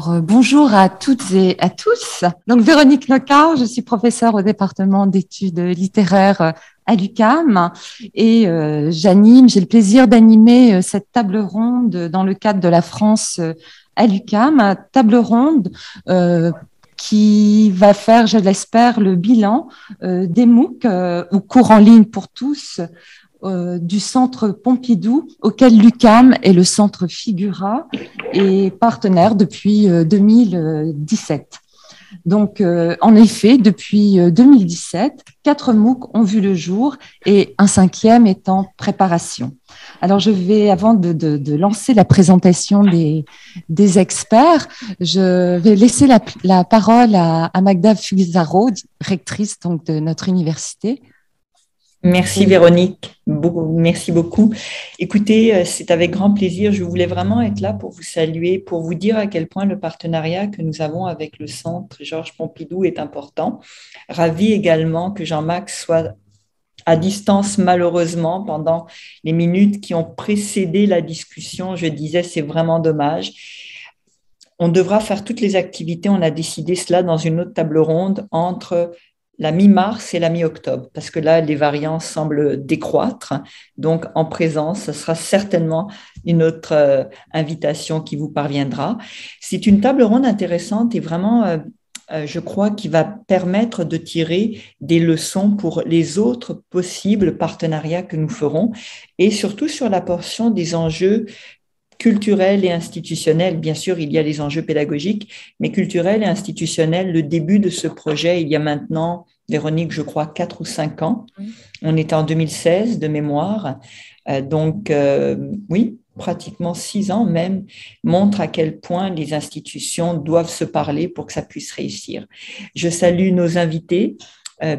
Bonjour à toutes et à tous. Donc, Véronique Nocard, je suis professeure au département d'études littéraires à l'UQAM et j'ai le plaisir d'animer cette table ronde dans le cadre de la France à l'UQAM, table ronde qui va faire, je l'espère, le bilan des MOOC ou cours en ligne pour tous du centre Pompidou, auquel l'UQAM et le centre Figura est partenaire depuis 2017. Donc, en effet, depuis 2017, 4 MOOC ont vu le jour et un cinquième est en préparation. Alors, je vais, avant de lancer la présentation des experts, je vais laisser la parole à Magda Fuizarro, rectrice donc, de notre université. Merci Véronique, merci beaucoup. Écoutez, c'est avec grand plaisir. Je voulais vraiment être là pour vous saluer, pour vous dire à quel point le partenariat que nous avons avec le Centre Georges Pompidou est important. Ravi également que Jean-Max soit à distance, malheureusement, pendant les minutes qui ont précédé la discussion. Je disais, c'est vraiment dommage. On devra faire toutes les activités, on a décidé cela dans une autre table ronde entre la mi-mars et la mi-octobre, parce que là, les variants semblent décroître. Donc, en présence, ce sera certainement une autre invitation qui vous parviendra. C'est une table ronde intéressante et vraiment, je crois, qui va permettre de tirer des leçons pour les autres possibles partenariats que nous ferons et surtout sur la portion des enjeux culturels et institutionnels. Bien sûr, il y a les enjeux pédagogiques, mais culturels et institutionnels, le début de ce projet, il y a maintenant, Véronique, je crois, 4 ou 5 ans. On était en 2016 de mémoire. Oui, pratiquement 6 ans même, montre à quel point les institutions doivent se parler pour que ça puisse réussir. Je salue nos invités,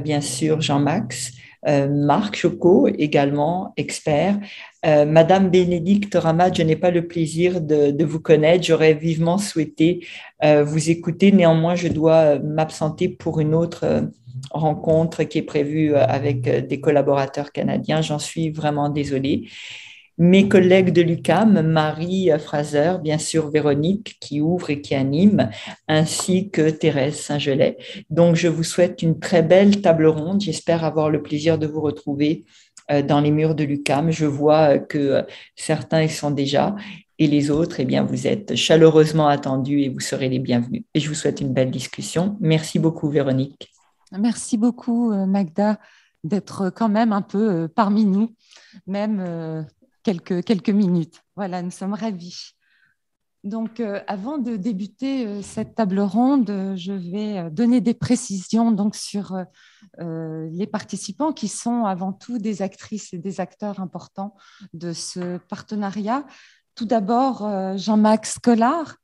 bien sûr Jean-Max, Marc Chocot, également expert. Madame Bénédicte Ramad, je n'ai pas le plaisir de vous connaître. J'aurais vivement souhaité vous écouter. Néanmoins, je dois m'absenter pour une autre rencontre qui est prévue avec des collaborateurs canadiens. J'en suis vraiment désolée. Mes collègues de l'UQAM, Marie Fraser, bien sûr Véronique qui ouvre et qui anime, ainsi que Thérèse Saint-Gelais. Donc, je vous souhaite une très belle table ronde. J'espère avoir le plaisir de vous retrouver dans les murs de l'UQAM. Je vois que certains y sont déjà et les autres, eh bien, vous êtes chaleureusement attendus et vous serez les bienvenus. Et je vous souhaite une belle discussion. Merci beaucoup, Véronique. Merci beaucoup, Magda, d'être quand même un peu parmi nous, même quelques minutes. Voilà, nous sommes ravis. Donc, avant de débuter cette table ronde, je vais donner des précisions donc, sur les participants qui sont avant tout des actrices et des acteurs importants de ce partenariat. Tout d'abord, Jean-Max Collard,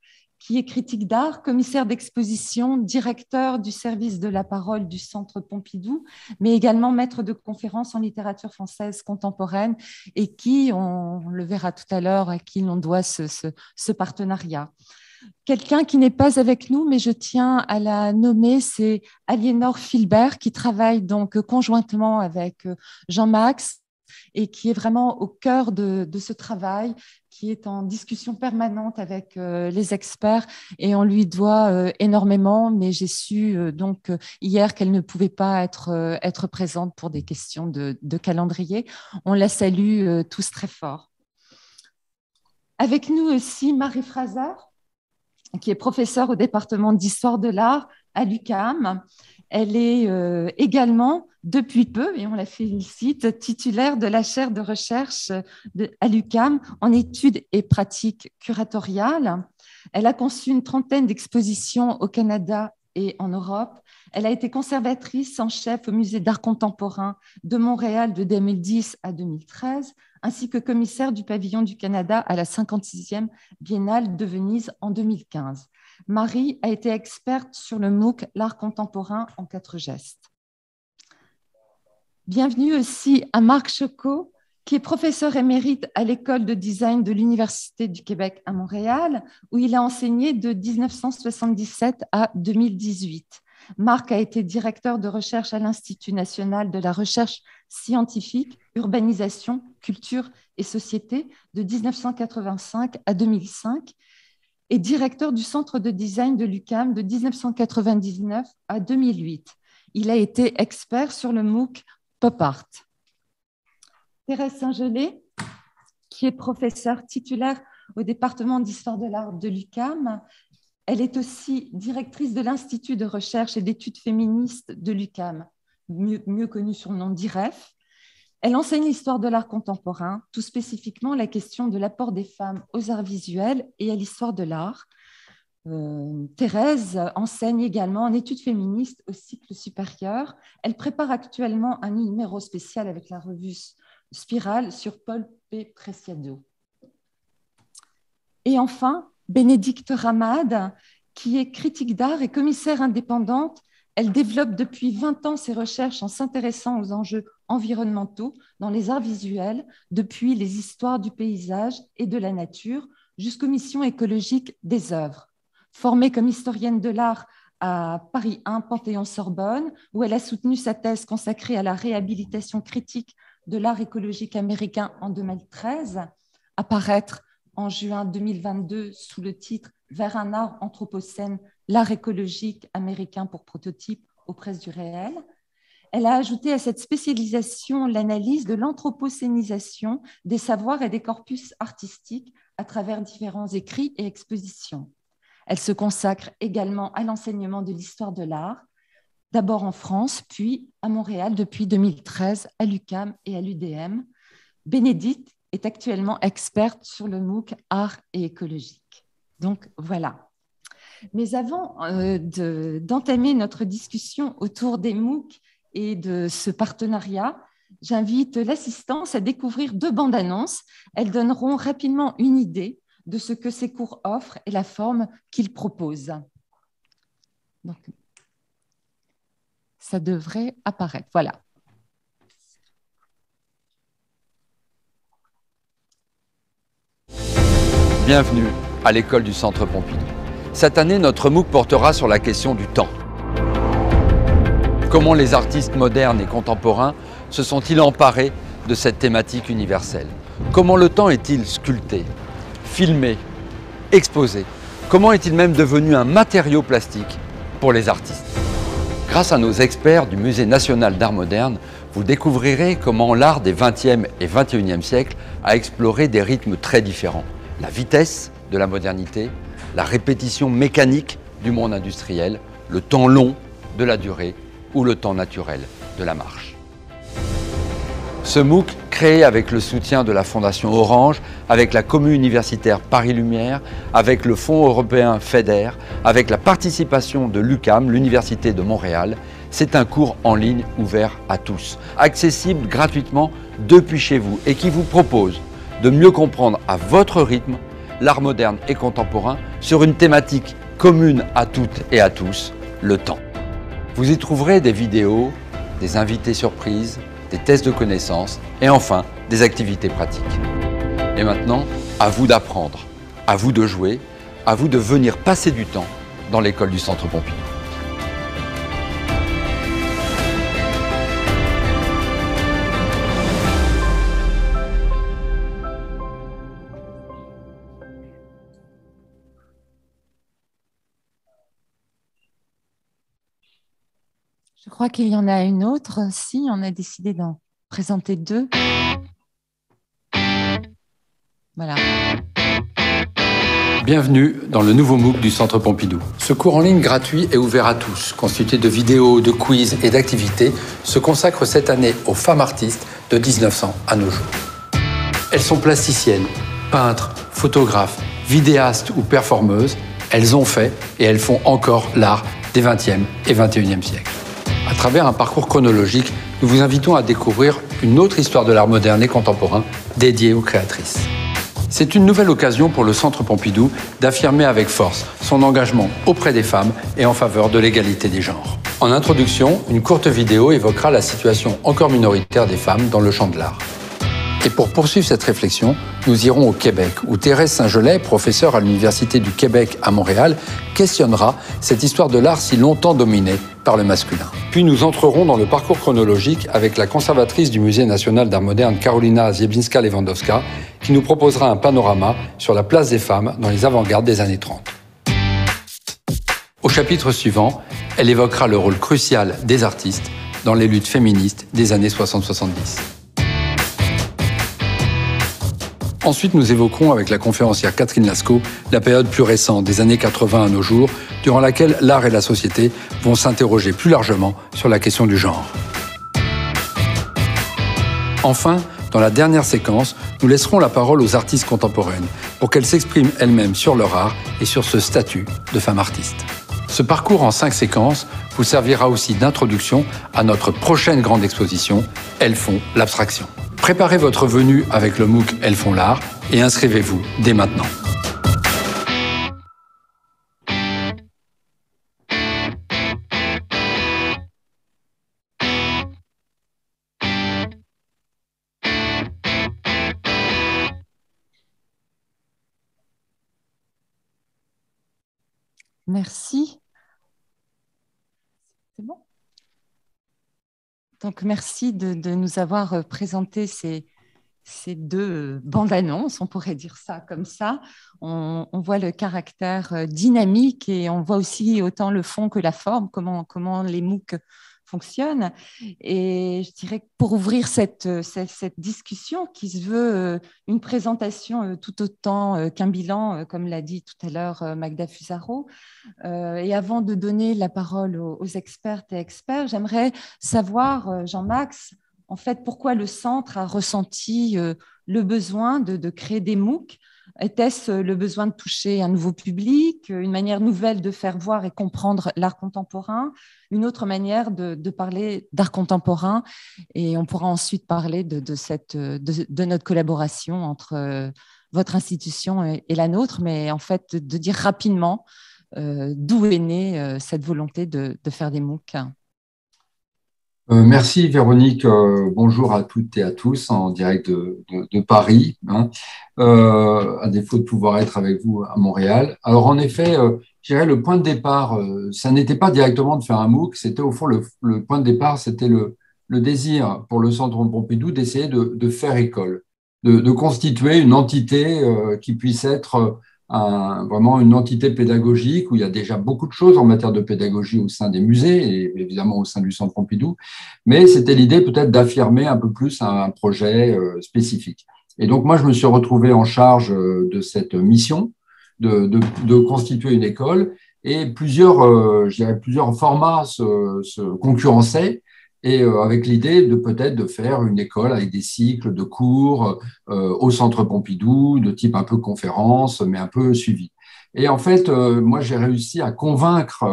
qui est critique d'art, commissaire d'exposition, directeur du service de la parole du Centre Pompidou, mais également maître de conférences en littérature française contemporaine et qui, on le verra tout à l'heure, à qui l'on doit ce partenariat. Quelqu'un qui n'est pas avec nous, mais je tiens à la nommer, c'est Aliénor Filbert, qui travaille donc conjointement avec Jean-Max et qui est vraiment au cœur de ce travail, qui est en discussion permanente avec les experts et on lui doit énormément, mais j'ai su donc hier qu'elle ne pouvait pas être présente pour des questions de calendrier. On la salue tous très fort. Avec nous aussi Marie Fraser, qui est professeure au département d'histoire de l'art à l'UQAM. Elle est également, depuis peu, et on la félicite, titulaire de la chaire de recherche à l'UQAM en études et pratiques curatoriales. Elle a conçu une trentaine d'expositions au Canada et en Europe. Elle a été conservatrice en chef au Musée d'art contemporain de Montréal de 2010 à 2013, ainsi que commissaire du pavillon du Canada à la 56e Biennale de Venise en 2015. Marie a été experte sur le MOOC L'art contemporain en 4 gestes. Bienvenue aussi à Marc Chocot, qui est professeur émérite à l'école de design de l'Université du Québec à Montréal, où il a enseigné de 1977 à 2018. Marc a été directeur de recherche à l'Institut national de la recherche scientifique, urbanisation, culture et société de 1985 à 2005. et directeur du Centre de design de l'UQAM de 1999 à 2008. Il a été expert sur le MOOC Pop Art. Thérèse Saint-Gelais, qui est professeure titulaire au département d'histoire de l'art de l'UQAM, elle est aussi directrice de l'Institut de recherche et d'études féministes de l'UQAM, mieux connu sous le nom d'IREF. Elle enseigne l'histoire de l'art contemporain, tout spécifiquement la question de l'apport des femmes aux arts visuels et à l'histoire de l'art. Thérèse enseigne également en études féministes au cycle supérieur. Elle prépare actuellement un numéro spécial avec la revue Spirale sur Paul P. Preciado. Et enfin, Bénédicte Ramade, qui est critique d'art et commissaire indépendante. Elle développe depuis 20 ans ses recherches en s'intéressant aux enjeux environnementaux dans les arts visuels, depuis les histoires du paysage et de la nature jusqu'aux missions écologiques des œuvres. Formée comme historienne de l'art à Paris 1, Panthéon-Sorbonne, où elle a soutenu sa thèse consacrée à la réhabilitation critique de l'art écologique américain en 2013, à paraître en juin 2022 sous le titre « Vers un art anthropocène, l'art écologique américain pour prototype aux presses du réel ». Elle a ajouté à cette spécialisation l'analyse de l'anthropocénisation des savoirs et des corpus artistiques à travers différents écrits et expositions. Elle se consacre également à l'enseignement de l'histoire de l'art, d'abord en France, puis à Montréal depuis 2013, à l'UQAM et à l'UDM. Bénédicte est actuellement experte sur le MOOC Art et écologique. Donc voilà. Mais avant d'entamer notre discussion autour des MOOC et de ce partenariat, j'invite l'assistance à découvrir 2 bandes annonces. Elles donneront rapidement une idée de ce que ces cours offrent et la forme qu'ils proposent. Donc, ça devrait apparaître. Voilà. Bienvenue à l'école du Centre Pompidou. Cette année, notre MOOC portera sur la question du temps. Comment les artistes modernes et contemporains se sont-ils emparés de cette thématique universelle? Comment le temps est-il sculpté, filmé, exposé? Comment est-il même devenu un matériau plastique pour les artistes? Grâce à nos experts du Musée national d'art moderne, vous découvrirez comment l'art des 20e et 21e siècles a exploré des rythmes très différents. La vitesse de la modernité, la répétition mécanique du monde industriel, le temps long de la durée ou le temps naturel de la marche. Ce MOOC, créé avec le soutien de la Fondation Orange, avec la Commu universitaire Paris Lumière, avec le Fonds européen FEDER, avec la participation de l'UQAM, l'Université de Montréal, c'est un cours en ligne ouvert à tous, accessible gratuitement depuis chez vous et qui vous propose de mieux comprendre à votre rythme l'art moderne et contemporain sur une thématique commune à toutes et à tous, le temps. Vous y trouverez des vidéos, des invités surprises, des tests de connaissances et enfin des activités pratiques. Et maintenant, à vous d'apprendre, à vous de jouer, à vous de venir passer du temps dans l'école du Centre Pompidou. Je crois qu'il y en a une autre. Si, on a décidé d'en présenter 2. Voilà. Bienvenue dans le nouveau MOOC du Centre Pompidou. Ce cours en ligne gratuit est ouvert à tous, constitué de vidéos, de quiz et d'activités, se consacre cette année aux femmes artistes de 1900 à nos jours. Elles sont plasticiennes, peintres, photographes, vidéastes ou performeuses. Elles ont fait et elles font encore l'art des 20e et 21e siècles. À travers un parcours chronologique, nous vous invitons à découvrir une autre histoire de l'art moderne et contemporain dédiée aux créatrices. C'est une nouvelle occasion pour le Centre Pompidou d'affirmer avec force son engagement auprès des femmes et en faveur de l'égalité des genres. En introduction, une courte vidéo évoquera la situation encore minoritaire des femmes dans le champ de l'art. Et pour poursuivre cette réflexion, nous irons au Québec, où Thérèse Saint-Gelais, professeure à l'Université du Québec à Montréal, questionnera cette histoire de l'art si longtemps dominée par le masculin. Puis nous entrerons dans le parcours chronologique avec la conservatrice du Musée national d'art moderne, Karolina Zieblinska-Lewandowska, qui nous proposera un panorama sur la place des femmes dans les avant-gardes des années 30. Au chapitre suivant, elle évoquera le rôle crucial des artistes dans les luttes féministes des années 60-70. Ensuite, nous évoquerons avec la conférencière Catherine Lascaux la période plus récente, des années 80 à nos jours, durant laquelle l'art et la société vont s'interroger plus largement sur la question du genre. Enfin, dans la dernière séquence, nous laisserons la parole aux artistes contemporaines pour qu'elles s'expriment elles-mêmes sur leur art et sur ce statut de femme artiste. Ce parcours en 5 séquences vous servira aussi d'introduction à notre prochaine grande exposition, Elles font l'abstraction. Préparez votre venue avec le MOOC Elles font l'art et inscrivez-vous dès maintenant. Merci. C'est bon? Donc, merci de nous avoir présenté ces 2 bandes-annonces, on pourrait dire ça comme ça. On voit le caractère dynamique et on voit aussi autant le fond que la forme, comment les MOOC fonctionnent. Et je dirais que pour ouvrir cette discussion qui se veut une présentation tout autant qu'un bilan, comme l'a dit tout à l'heure Magda Fusaro, et avant de donner la parole aux expertes et experts, j'aimerais savoir, Jean-Max, en fait, pourquoi le centre a ressenti le besoin de créer des MOOC? Était-ce le besoin de toucher un nouveau public, une manière nouvelle de faire voir et comprendre l'art contemporain, une autre manière de parler d'art contemporain? Et on pourra ensuite parler de notre collaboration entre votre institution et la nôtre, mais en fait, de dire rapidement d'où est née cette volonté de faire des MOOC. Merci Véronique, bonjour à toutes et à tous en direct de Paris, hein. À défaut de pouvoir être avec vous à Montréal. Alors en effet, je dirais le point de départ, ça n'était pas directement de faire un MOOC, c'était au fond le point de départ, c'était le désir pour le Centre Pompidou d'essayer de faire école, de constituer une entité qui puisse être vraiment une entité pédagogique où il y a déjà beaucoup de choses en matière de pédagogie au sein des musées et évidemment au sein du Centre Pompidou, mais c'était l'idée peut-être d'affirmer un peu plus un projet spécifique. Et donc moi, je me suis retrouvé en charge de cette mission de constituer une école et je dirais plusieurs formats se concurrençaient. Et avec l'idée de peut-être de faire une école avec des cycles de cours au Centre Pompidou, de type un peu conférence, mais un peu suivi. Et en fait, moi, j'ai réussi à convaincre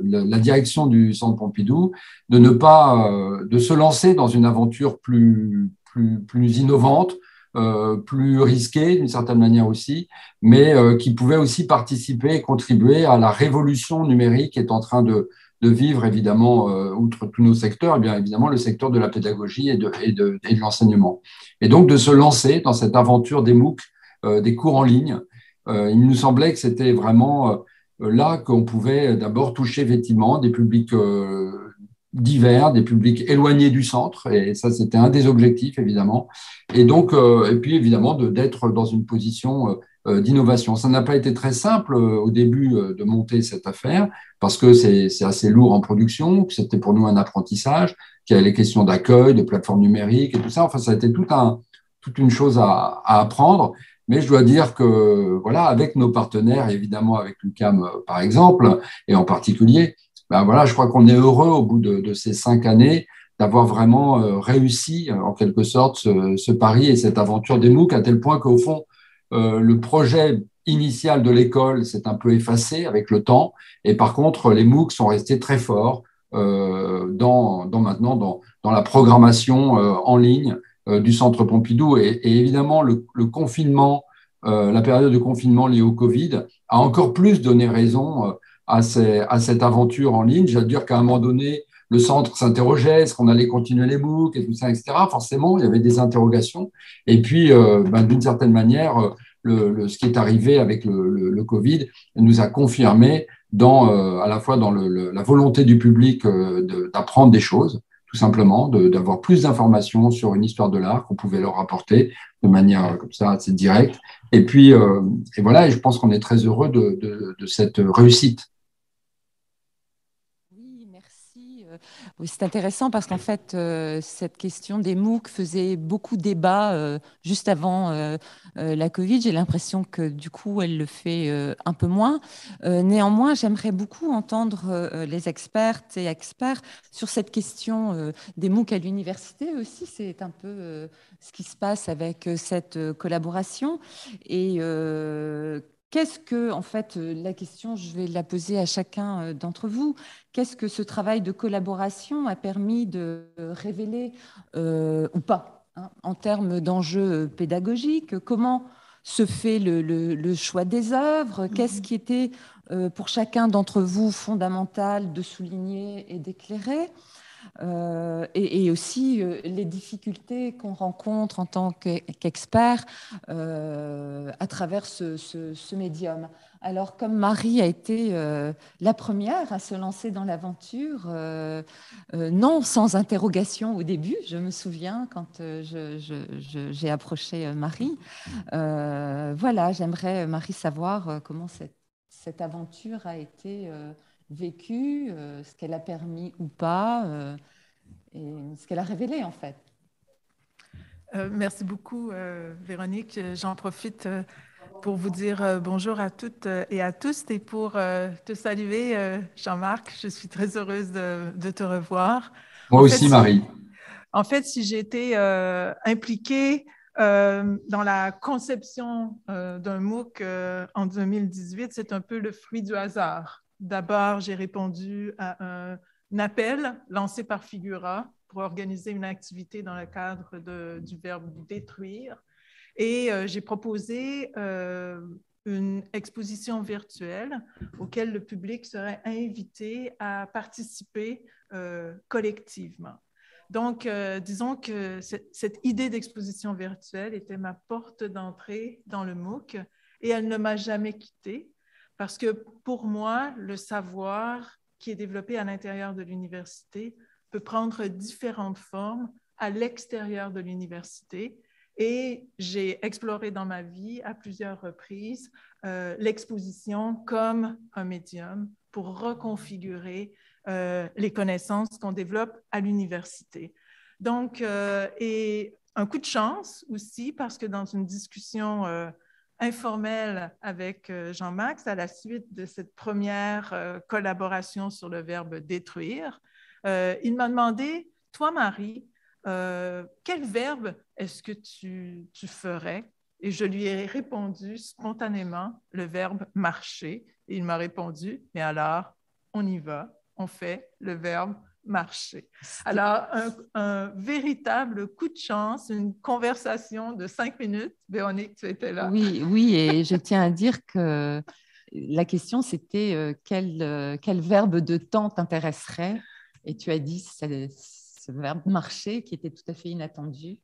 la direction du Centre Pompidou de ne pas, de se lancer dans une aventure plus innovante, plus risquée d'une certaine manière aussi, mais qui pouvait aussi participer et contribuer à la révolution numérique qui est en train de vivre, évidemment, outre tous nos secteurs, et bien évidemment le secteur de la pédagogie et de l'enseignement. Et donc, de se lancer dans cette aventure des MOOC, des cours en ligne, il nous semblait que c'était vraiment là qu'on pouvait d'abord toucher effectivement des publics divers, des publics éloignés du centre, et ça, c'était un des objectifs, évidemment. Et donc, et puis évidemment, d'être dans une position d'innovation. Ça n'a pas été très simple au début de monter cette affaire parce que c'est assez lourd en production, que c'était pour nous un apprentissage, qu'il y avait les questions d'accueil, de plateforme numérique et tout ça. Enfin, ça a été toute une chose à apprendre. Mais je dois dire que, voilà, avec nos partenaires, évidemment avec l'UQAM par exemple, et en particulier, ben voilà, je crois qu'on est heureux au bout de ces 5 années d'avoir vraiment réussi en quelque sorte ce pari et cette aventure des MOOC à tel point qu'au fond, le projet initial de l'école s'est un peu effacé avec le temps, et par contre, les MOOC sont restés très forts maintenant dans la programmation en ligne du Centre Pompidou. Et évidemment, le confinement, la période de confinement liée au Covid a encore plus donné raison à cette aventure en ligne. J'allais dire qu'à un moment donné, le centre s'interrogeait, est-ce qu'on allait continuer les MOOC et tout ça, etc. Forcément, il y avait des interrogations. Et puis, d'une certaine manière, ce qui est arrivé avec le Covid nous a confirmé à la fois dans la volonté du public d'apprendre des choses, tout simplement, d'avoir plus d'informations sur une histoire de l'art qu'on pouvait leur apporter de manière comme ça assez directe. Et puis, et voilà, et je pense qu'on est très heureux de cette réussite. Oui, merci. Oui, c'est intéressant parce qu'en fait, cette question des MOOC faisait beaucoup débat juste avant la Covid. J'ai l'impression que du coup, elle le fait un peu moins. Néanmoins, j'aimerais beaucoup entendre les expertes et experts sur cette question des MOOC à l'université aussi. C'est un peu ce qui se passe avec cette collaboration. Et qu'est-ce que, en fait, la question, je vais la poser à chacun d'entre vous. Qu'est-ce que ce travail de collaboration a permis de révéler ou pas, hein, en termes d'enjeux pédagogiques? Comment se fait le choix des œuvres? Qu'est-ce qui était pour chacun d'entre vous fondamental de souligner et d'éclairer? Et aussi les difficultés qu'on rencontre en tant qu'expert à travers ce médium. Alors, comme Marie a été la première à se lancer dans l'aventure, non sans interrogation au début, je me souviens quand j'ai approché Marie. Voilà, j'aimerais, Marie, savoir comment cette aventure a été vécue, ce qu'elle a permis ou pas, et ce qu'elle a révélé en fait. Merci beaucoup, Véronique. J'en profite pour vous dire bonjour à toutes et à tous et pour te saluer, Jean-Marc. Je suis très heureuse de te revoir. Moi aussi, Marie. En fait, si j'ai été impliquée dans la conception d'un MOOC en 2018, c'est un peu le fruit du hasard. D'abord, j'ai répondu à un appel lancé par Figura pour organiser une activité dans le cadre du verbe détruire. Et j'ai proposé une exposition virtuelle auquel le public serait invité à participer collectivement. Donc, disons que cette idée d'exposition virtuelle était ma porte d'entrée dans le MOOC et elle ne m'a jamais quittée parce que pour moi, le savoir qui est développé à l'intérieur de l'université peut prendre différentes formes à l'extérieur de l'université. Et j'ai exploré dans ma vie à plusieurs reprises l'exposition comme un médium pour reconfigurer les connaissances qu'on développe à l'université. Donc, et un coup de chance aussi, parce que dans une discussion informelle avec Jean-Max, à la suite de cette première collaboration sur le verbe détruire, il m'a demandé, toi, Marie, quel verbe est-ce que tu ferais? Et je lui ai répondu spontanément le verbe marcher. Et il m'a répondu, mais alors, on y va, on fait le verbe marcher. Alors, un véritable coup de chance, une conversation de 5 minutes. Véronique, tu étais là. Oui, oui, et je tiens à dire que la question, c'était quel verbe de temps t'intéresserait? Et tu as dit ce verbe marcher qui était tout à fait inattendu,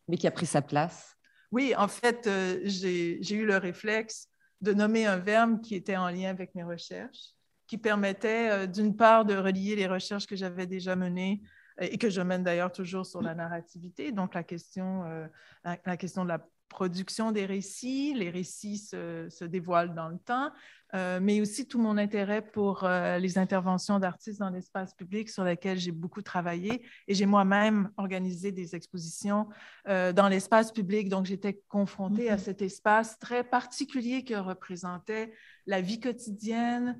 mais qui a pris sa place. Oui, en fait, j'ai eu le réflexe de nommer un verbe qui était en lien avec mes recherches, qui permettait d'une part de relier les recherches que j'avais déjà menées et que je mène d'ailleurs toujours sur la narrativité, donc la question de la production des récits, les récits se dévoilent dans le temps, mais aussi tout mon intérêt pour les interventions d'artistes dans l'espace public sur lesquelles j'ai beaucoup travaillé et j'ai moi-même organisé des expositions dans l'espace public. Donc, j'étais confrontée à cet espace très particulier que représentait la vie quotidienne,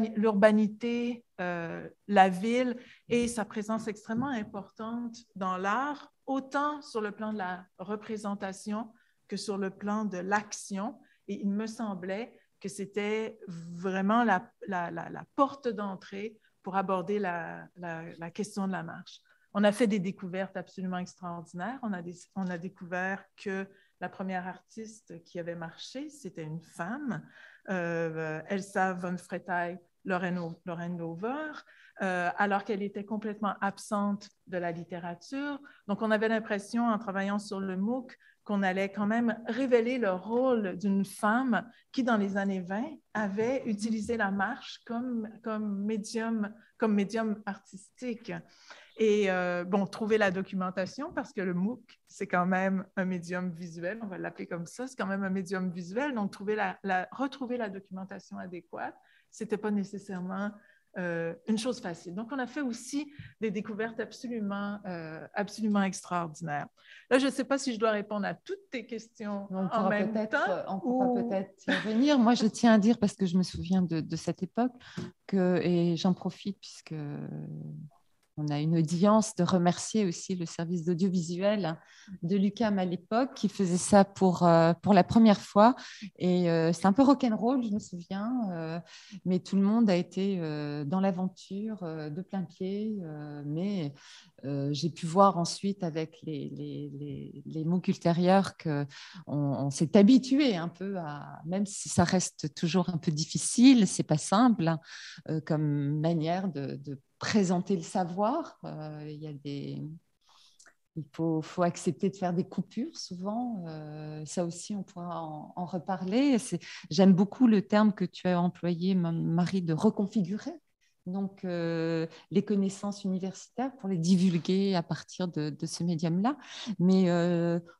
l'urbanité, la ville et sa présence extrêmement importante dans l'art, autant sur le plan de la représentation que sur le plan de l'action. Et il me semblait que c'était vraiment la porte d'entrée pour aborder la question de la marche. On a fait des découvertes absolument extraordinaires. On a découvert que la première artiste qui avait marché, c'était une femme, Elsa von Freytag Lorraine Dover, alors qu'elle était complètement absente de la littérature. Donc, on avait l'impression, en travaillant sur le MOOC, qu'on allait quand même révéler le rôle d'une femme qui, dans les années 20, avait utilisé la marche comme médium artistique. Et trouver la documentation, parce que le MOOC, c'est quand même un médium visuel, on va l'appeler comme ça, c'est quand même un médium visuel, donc retrouver la documentation adéquate, ce n'était pas nécessairement une chose facile. Donc, on a fait aussi des découvertes absolument extraordinaires. Là, je ne sais pas si je dois répondre à toutes tes questions en même temps. On pourra peut-être y revenir. Moi, je tiens à dire, parce que je me souviens de cette époque, et j'en profite puisque on a une audience, de remercier aussi le service d'audiovisuel de l'UQAM à l'époque qui faisait ça pour la première fois. Et c'est un peu rock'n'roll, je me souviens, mais tout le monde a été dans l'aventure de plein pied. Mais j'ai pu voir ensuite avec les MOOC ultérieurs qu'on s'est habitué un peu même si ça reste toujours un peu difficile, c'est pas simple comme manière de présenter le savoir. Il faut accepter de faire des coupures souvent. Ça aussi, on pourra en reparler. J'aime beaucoup le terme que tu as employé, Marie, de reconfigurer. Donc, les connaissances universitaires pour les divulguer à partir de ce médium-là. Mais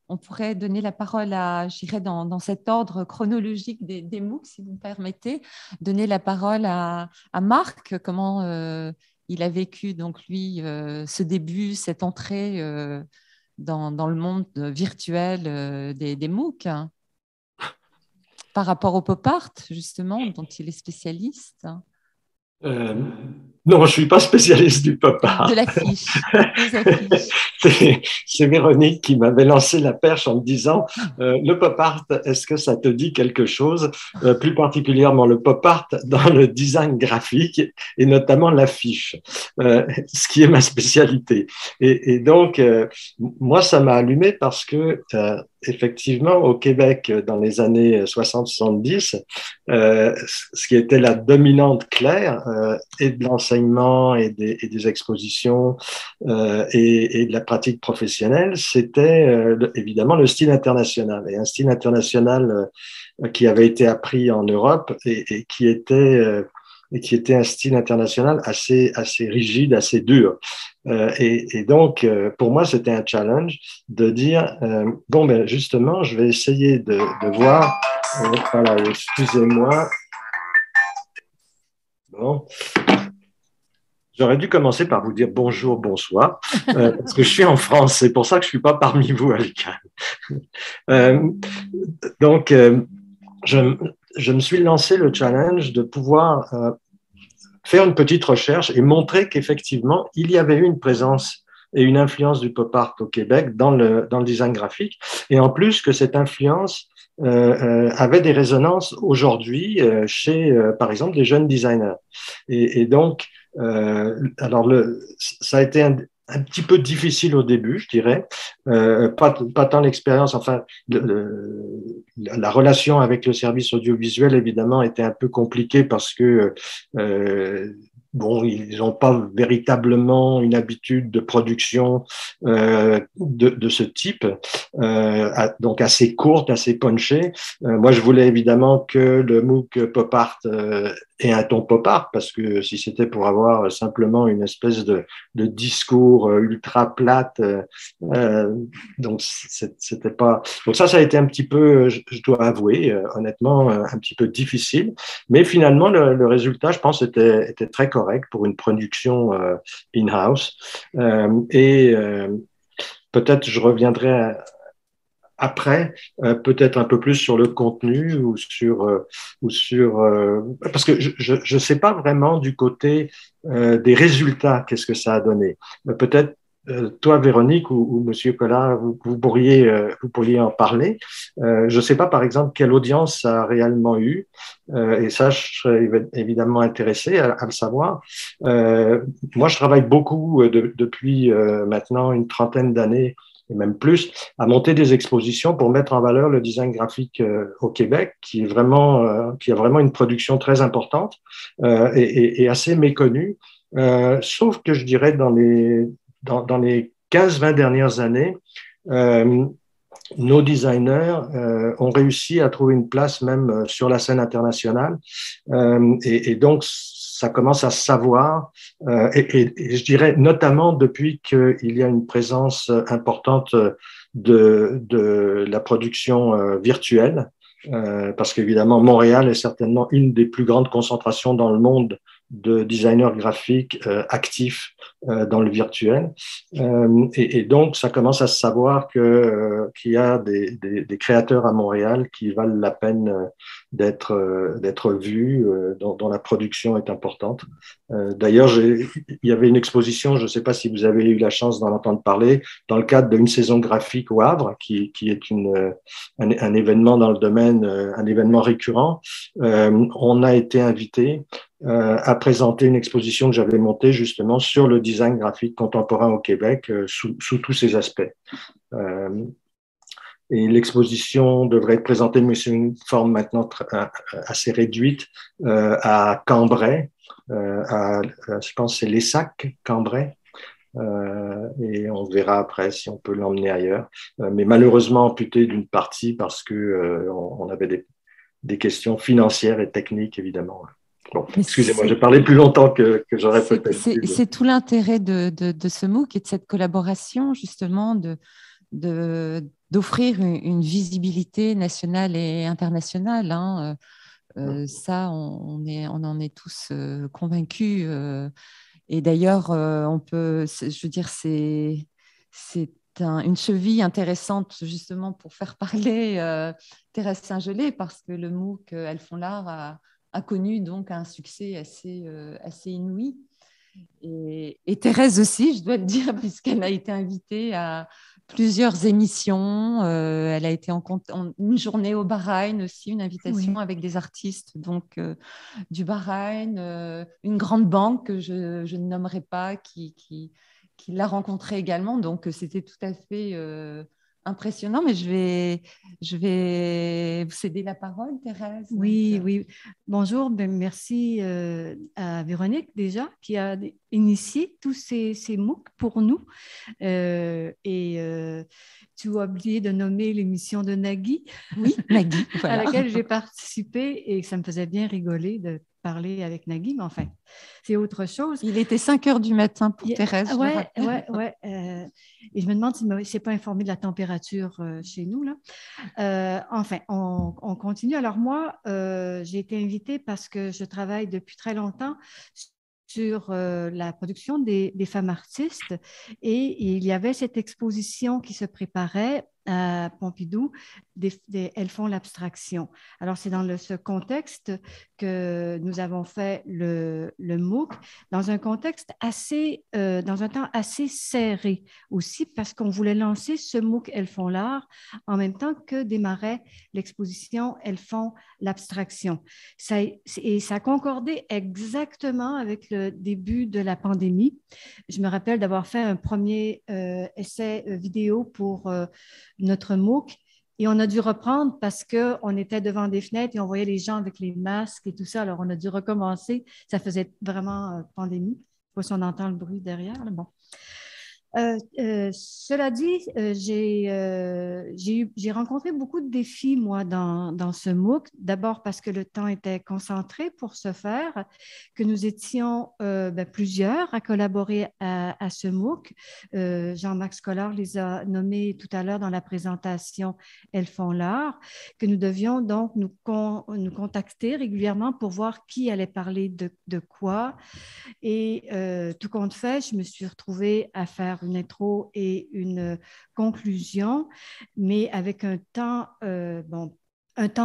on pourrait donner la parole j'irais dans cet ordre chronologique des MOOC, si vous me permettez, donner la parole à Marc, comment il a vécu, donc lui, ce début, cette entrée dans le monde virtuel des MOOC, hein, par rapport au pop art, justement, dont il est spécialiste. Non, je ne suis pas spécialiste du pop art. De l'affiche, des affiches. C'est Véronique qui m'avait lancé la perche en me disant le pop art, est-ce que ça te dit quelque chose, plus particulièrement le pop art dans le design graphique et notamment l'affiche, ce qui est ma spécialité. Et donc, moi, ça m'a allumé parce que effectivement, au Québec, dans les années 60-70, ce qui était la dominante claire et de l'enseignement et des expositions et de la pratique professionnelle, c'était évidemment le style international. Et un style international qui avait été appris en Europe et qui était un style international assez rigide, assez dur. Et donc, pour moi, c'était un challenge de dire, ben justement, je vais essayer de voir, voilà, excusez-moi. Bon. J'aurais dû commencer par vous dire bonjour, bonsoir, parce que je suis en France, c'est pour ça que je ne suis pas parmi vous à l'UQAM. Donc, je me suis lancé le challenge de pouvoir faire une petite recherche et montrer qu'effectivement, il y avait eu une présence et une influence du pop art au Québec dans le design graphique, et en plus que cette influence avait des résonances aujourd'hui chez, par exemple, des jeunes designers. Et donc, alors ça a été un petit peu difficile au début, je dirais, pas tant l'expérience, enfin, la relation avec le service audiovisuel, évidemment, était un peu compliquée parce que bon, ils n'ont pas véritablement une habitude de production de ce type, donc assez courte, assez punchée. Moi, je voulais évidemment que le MOOC pop art ait un ton pop art, parce que si c'était pour avoir simplement une espèce de discours ultra plate, donc c'était pas. Donc ça a été un petit peu, je dois avouer, honnêtement, un petit peu difficile. Mais finalement, le résultat, je pense, était très correct pour une production in-house. Peut-être je reviendrai après, peut-être un peu plus sur le contenu ou sur parce que je sais pas vraiment du côté des résultats qu'est-ce que ça a donné. Peut-être toi, Véronique, ou Monsieur Collard, vous pourriez en parler. Je ne sais pas, par exemple, quelle audience ça a réellement eu, et ça, je serais évidemment intéressé à le savoir. Moi, je travaille beaucoup depuis maintenant une trentaine d'années et même plus, à monter des expositions pour mettre en valeur le design graphique au Québec, qui a vraiment une production très importante et assez méconnue. Sauf que je dirais dans les 15-20 dernières années, nos designers ont réussi à trouver une place même sur la scène internationale et donc ça commence à se savoir et je dirais notamment depuis qu'il y a une présence importante de la production virtuelle parce qu'évidemment Montréal est certainement une des plus grandes concentrations dans le monde de designers graphiques actifs dans le virtuel. Et donc, ça commence à se savoir qu'il y a des créateurs à Montréal qui valent la peine d'être vus, dont la production est importante. D'ailleurs, il y avait une exposition, je ne sais pas si vous avez eu la chance d'en entendre parler, dans le cadre d'une saison graphique au Havre, qui est un événement dans le domaine, un événement récurrent. On a été invité à présenter une exposition que j'avais montée justement sur le design graphique contemporain au Québec sous tous ses aspects. Et l'exposition devrait être présentée, mais c'est une forme maintenant assez réduite, à Cambrai, je pense que c'est l'ESSAC Cambrai. Et on verra après si on peut l'emmener ailleurs. Mais malheureusement amputé d'une partie parce que on avait des questions financières et techniques, évidemment. Bon, excusez-moi, j'ai parlé plus longtemps que j'aurais peut-être dû. C'est tout l'intérêt de ce MOOC et de cette collaboration, justement, d'offrir une visibilité nationale et internationale. Hein. Ça, on en est tous convaincus. Et d'ailleurs, je veux dire, c'est une cheville intéressante justement pour faire parler Thérèse Saint-Gelais, parce que le MOOC Elles font l'art a connu donc un succès assez inouï. Et Thérèse aussi, je dois le dire, puisqu'elle a été invitée à plusieurs émissions. Elle a été une journée au Bahreïn aussi, une invitation avec des artistes donc, du Bahreïn, une grande banque que je ne nommerai pas qui l'a rencontrée également. Donc, c'était tout à fait impressionnant, mais je vais vous céder la parole, Thérèse. Oui. Bonjour, merci à Véronique déjà, qui a initié tous ces MOOC pour nous. Tu as oublié de nommer l'émission de Nagui. Oui, Nagui, voilà. À laquelle j'ai participé et ça me faisait bien rigoler de parler avec Nagui, mais enfin, c'est autre chose. Il était 5 heures du matin pour Thérèse. Oui. Et je me demande s'il ne s'est pas informé de la température chez nous, là. Enfin, on continue. Alors moi, j'ai été invitée parce que je travaille depuis très longtemps sur la production des femmes artistes et il y avait cette exposition qui se préparait à Pompidou, Elles font l'abstraction. Alors, c'est dans ce contexte que nous avons fait le MOOC, dans un contexte dans un temps assez serré aussi, parce qu'on voulait lancer ce MOOC Elles font l'art en même temps que démarrait l'exposition Elles font l'abstraction. Et ça concordait exactement avec le début de la pandémie. Je me rappelle d'avoir fait un premier essai vidéo pour notre MOOC et on a dû reprendre parce qu'on était devant des fenêtres et on voyait les gens avec les masques et tout ça. Alors, on a dû recommencer. Ça faisait vraiment pandémie. Je ne sais pas si on entend le bruit derrière. Bon. Cela dit, j'ai rencontré beaucoup de défis, moi, dans ce MOOC. D'abord parce que le temps était concentré pour ce faire, que nous étions plusieurs à collaborer à ce MOOC. Jean-Max Collard les a nommés tout à l'heure dans la présentation Elles font l'art, que nous devions donc nous contacter régulièrement pour voir qui allait parler de quoi. Et tout compte fait, je me suis retrouvée à faire une intro et une conclusion, mais avec un temps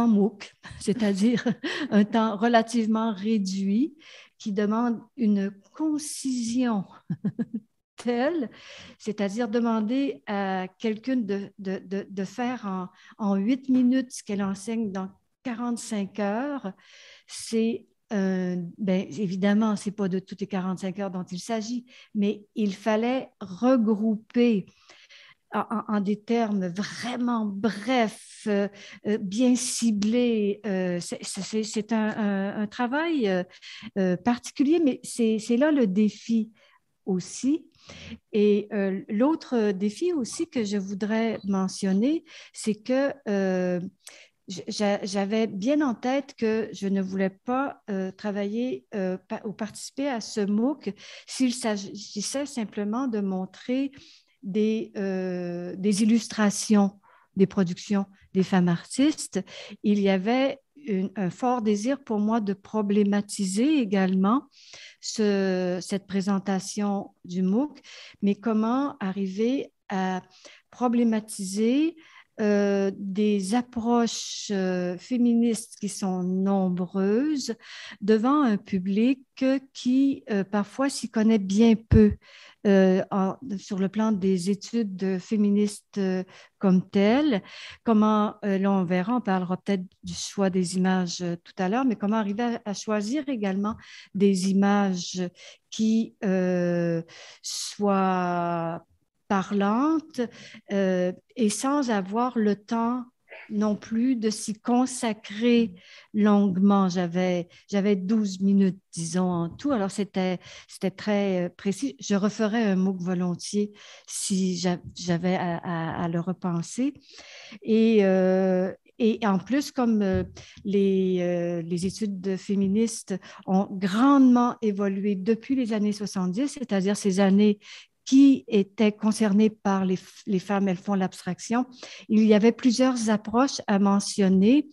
MOOC, c'est-à-dire un temps relativement réduit qui demande une concision telle, c'est-à-dire demander à quelqu'un de faire en 8 minutes ce qu'elle enseigne dans 45 heures, c'est évidemment, ce n'est pas de toutes les 45 heures dont il s'agit, mais il fallait regrouper en des termes vraiment brefs, bien ciblés. C'est un travail particulier, mais c'est là le défi aussi. Et l'autre défi aussi que je voudrais mentionner, c'est que j'avais bien en tête que je ne voulais pas travailler ou participer à ce MOOC s'il s'agissait simplement de montrer des illustrations des productions des femmes artistes. Il y avait un fort désir pour moi de problématiser également cette présentation du MOOC, mais comment arriver à problématiser des approches féministes qui sont nombreuses devant un public qui parfois s'y connaît bien peu sur le plan des études féministes comme telles. Comment, là on verra, on parlera peut-être du choix des images tout à l'heure, mais comment arriver à choisir également des images qui soient parlante et sans avoir le temps non plus de s'y consacrer longuement. J'avais 12 minutes, disons, en tout. Alors, c'était très précis. Je referais un MOOC volontiers si j'avais à le repenser. Et en plus, comme les études féministes ont grandement évolué depuis les années 70, c'est-à-dire ces années qui étaient concernées par les femmes, elles font l'abstraction. Il y avait plusieurs approches à mentionner,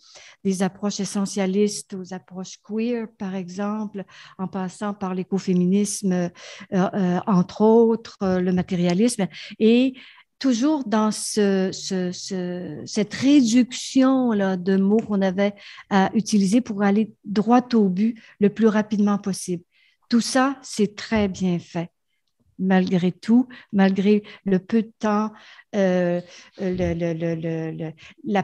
des approches essentialistes aux approches queer, par exemple, en passant par l'écoféminisme, entre autres, le matérialisme, et toujours dans cette réduction là, de mots qu'on avait à utiliser pour aller droit au but le plus rapidement possible. Tout ça, c'est très bien fait. Malgré tout, malgré le peu de temps, la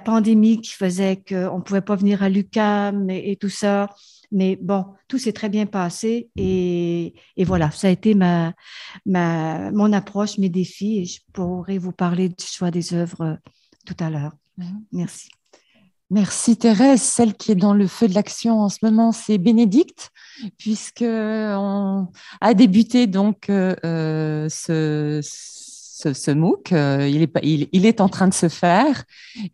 pandémie qui faisait qu'on ne pouvait pas venir à l'UQAM et tout ça. Mais bon, tout s'est très bien passé et voilà, ça a été mon approche, mes défis et je pourrai vous parler du choix des œuvres tout à l'heure. Merci. Merci Thérèse. Celle qui est dans le feu de l'action en ce moment, c'est Bénédicte, puisqu'on a débuté donc ce MOOC. Il est en train de se faire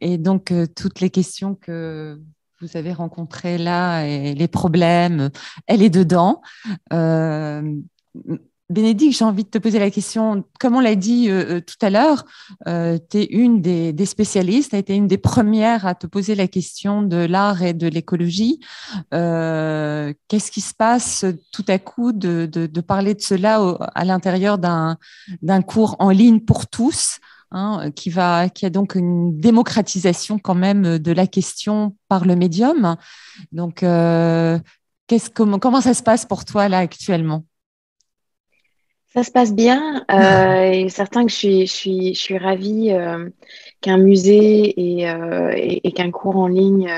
et donc toutes les questions que vous avez rencontrées là et les problèmes, elle est dedans. Bénédicte, j'ai envie de te poser la question, comme on l'a dit tout à l'heure, tu es une des spécialistes, tu as été une des premières à te poser la question de l'art et de l'écologie. Qu'est-ce qui se passe tout à coup de parler de cela à l'intérieur d'un cours en ligne pour tous, hein, qui a donc une démocratisation quand même de la question par le médium. Donc, comment ça se passe pour toi là actuellement ? Ça se passe bien et certain que je suis ravie qu'un musée et qu'un cours en ligne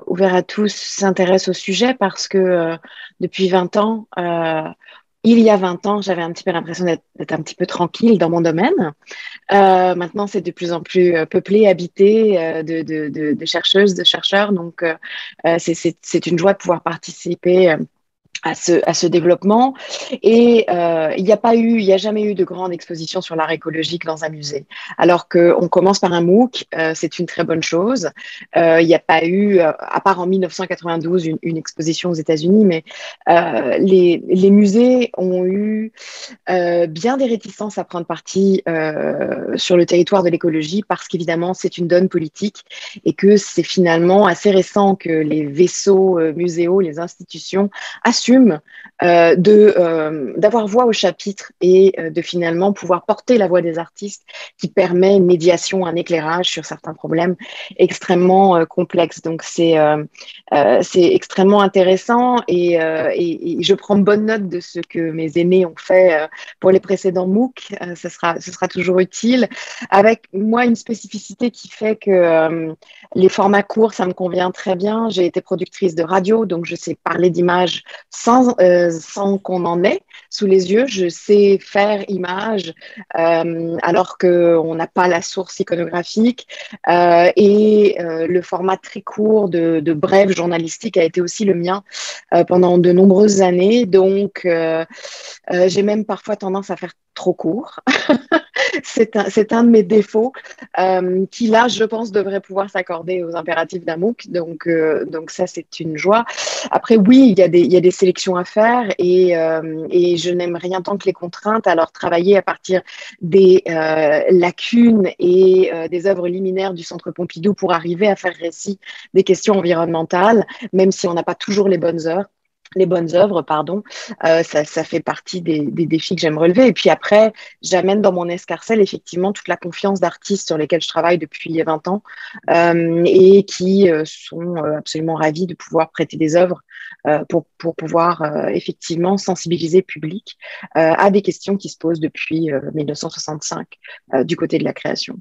ouvert à tous s'intéresse au sujet parce que depuis 20 ans, il y a 20 ans, j'avais un petit peu l'impression d'être un petit peu tranquille dans mon domaine. Maintenant, c'est de plus en plus peuplé, habité de chercheuses, de chercheurs. Donc, c'est une joie de pouvoir participer à ce développement. Et il n'y a jamais eu de grande exposition sur l'art écologique dans un musée. Alors qu'on commence par un MOOC, c'est une très bonne chose. Il n'y a pas eu, à part en 1992, une exposition aux États-Unis, mais les musées ont eu bien des réticences à prendre parti sur le territoire de l'écologie parce qu'évidemment, c'est une donne politique et que c'est finalement assez récent que les vaisseaux muséaux, les institutions assument d'avoir voix au chapitre et de finalement pouvoir porter la voix des artistes qui permet une médiation, un éclairage sur certains problèmes extrêmement complexes. Donc, c'est extrêmement intéressant et je prends bonne note de ce que mes aînés ont fait pour les précédents MOOC. Ce sera toujours utile. Avec moi, une spécificité qui fait que les formats courts, ça me convient très bien. J'ai été productrice de radio, donc je sais parler d'images sans qu'on en ait sous les yeux. Je sais faire image alors qu'on n'a pas la source iconographique. Le format très court de brève journalistique a été aussi le mien pendant de nombreuses années. Donc, j'ai même parfois tendance à faire trop court. C'est un de mes défauts qui, là, je pense, devrait pouvoir s'accorder aux impératifs d'un MOOC. Donc ça, c'est une joie. Après, oui, il y a des sélections à faire et je n'aime rien tant que les contraintes. Alors, travailler à partir des lacunes et des œuvres liminaires du Centre Pompidou pour arriver à faire récit des questions environnementales, même si on n'a pas toujours les bonnes œuvres, pardon, ça fait partie des défis que j'aime relever. Et puis après, j'amène dans mon escarcelle effectivement toute la confiance d'artistes sur lesquels je travaille depuis 20 ans et qui sont absolument ravis de pouvoir prêter des œuvres pour pouvoir effectivement sensibiliser le public à des questions qui se posent depuis 1965 du côté de la création.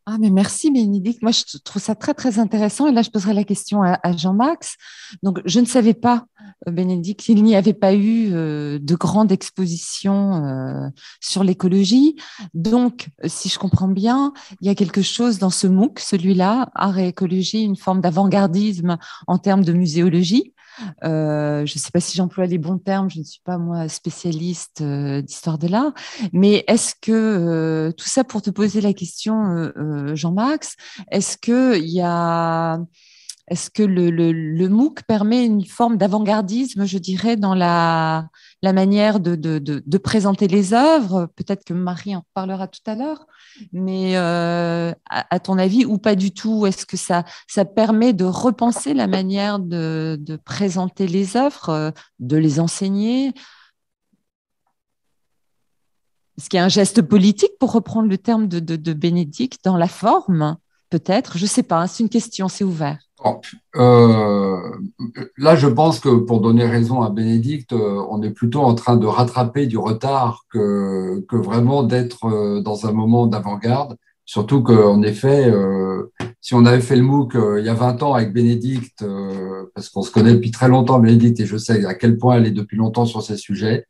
Ah, mais merci Bénédicte. Moi, je trouve ça très, très intéressant. Et là, je poserai la question à Jean-Max. Donc, je ne savais pas, Bénédicte, qu'il n'y avait pas eu de grande exposition sur l'écologie. Donc, si je comprends bien, il y a quelque chose dans ce MOOC, celui-là, Art et écologie, une forme d'avant-gardisme en termes de muséologie. Je ne sais pas si j'emploie les bons termes, je ne suis pas moi spécialiste d'histoire de l'art, mais est-ce que, tout ça pour te poser la question, Jean-Max, est-ce que le MOOC permet une forme d'avant-gardisme, je dirais, dans la manière de présenter les œuvres? Peut-être que Marie en parlera tout à l'heure, mais à ton avis, ou pas du tout? Est-ce que ça permet de repenser la manière de présenter les œuvres, de les enseigner? Est-ce qu'il y a un geste politique, pour reprendre le terme de Bénédicte, dans la forme? Peut-être, je ne sais pas, hein, c'est une question, c'est ouvert. Là, je pense que pour donner raison à Bénédicte, on est plutôt en train de rattraper du retard que vraiment d'être dans un moment d'avant-garde. Surtout qu'en effet, si on avait fait le MOOC il y a 20 ans avec Bénédicte, parce qu'on se connaît depuis très longtemps, Bénédicte, et je sais à quel point elle est depuis longtemps sur ces sujets,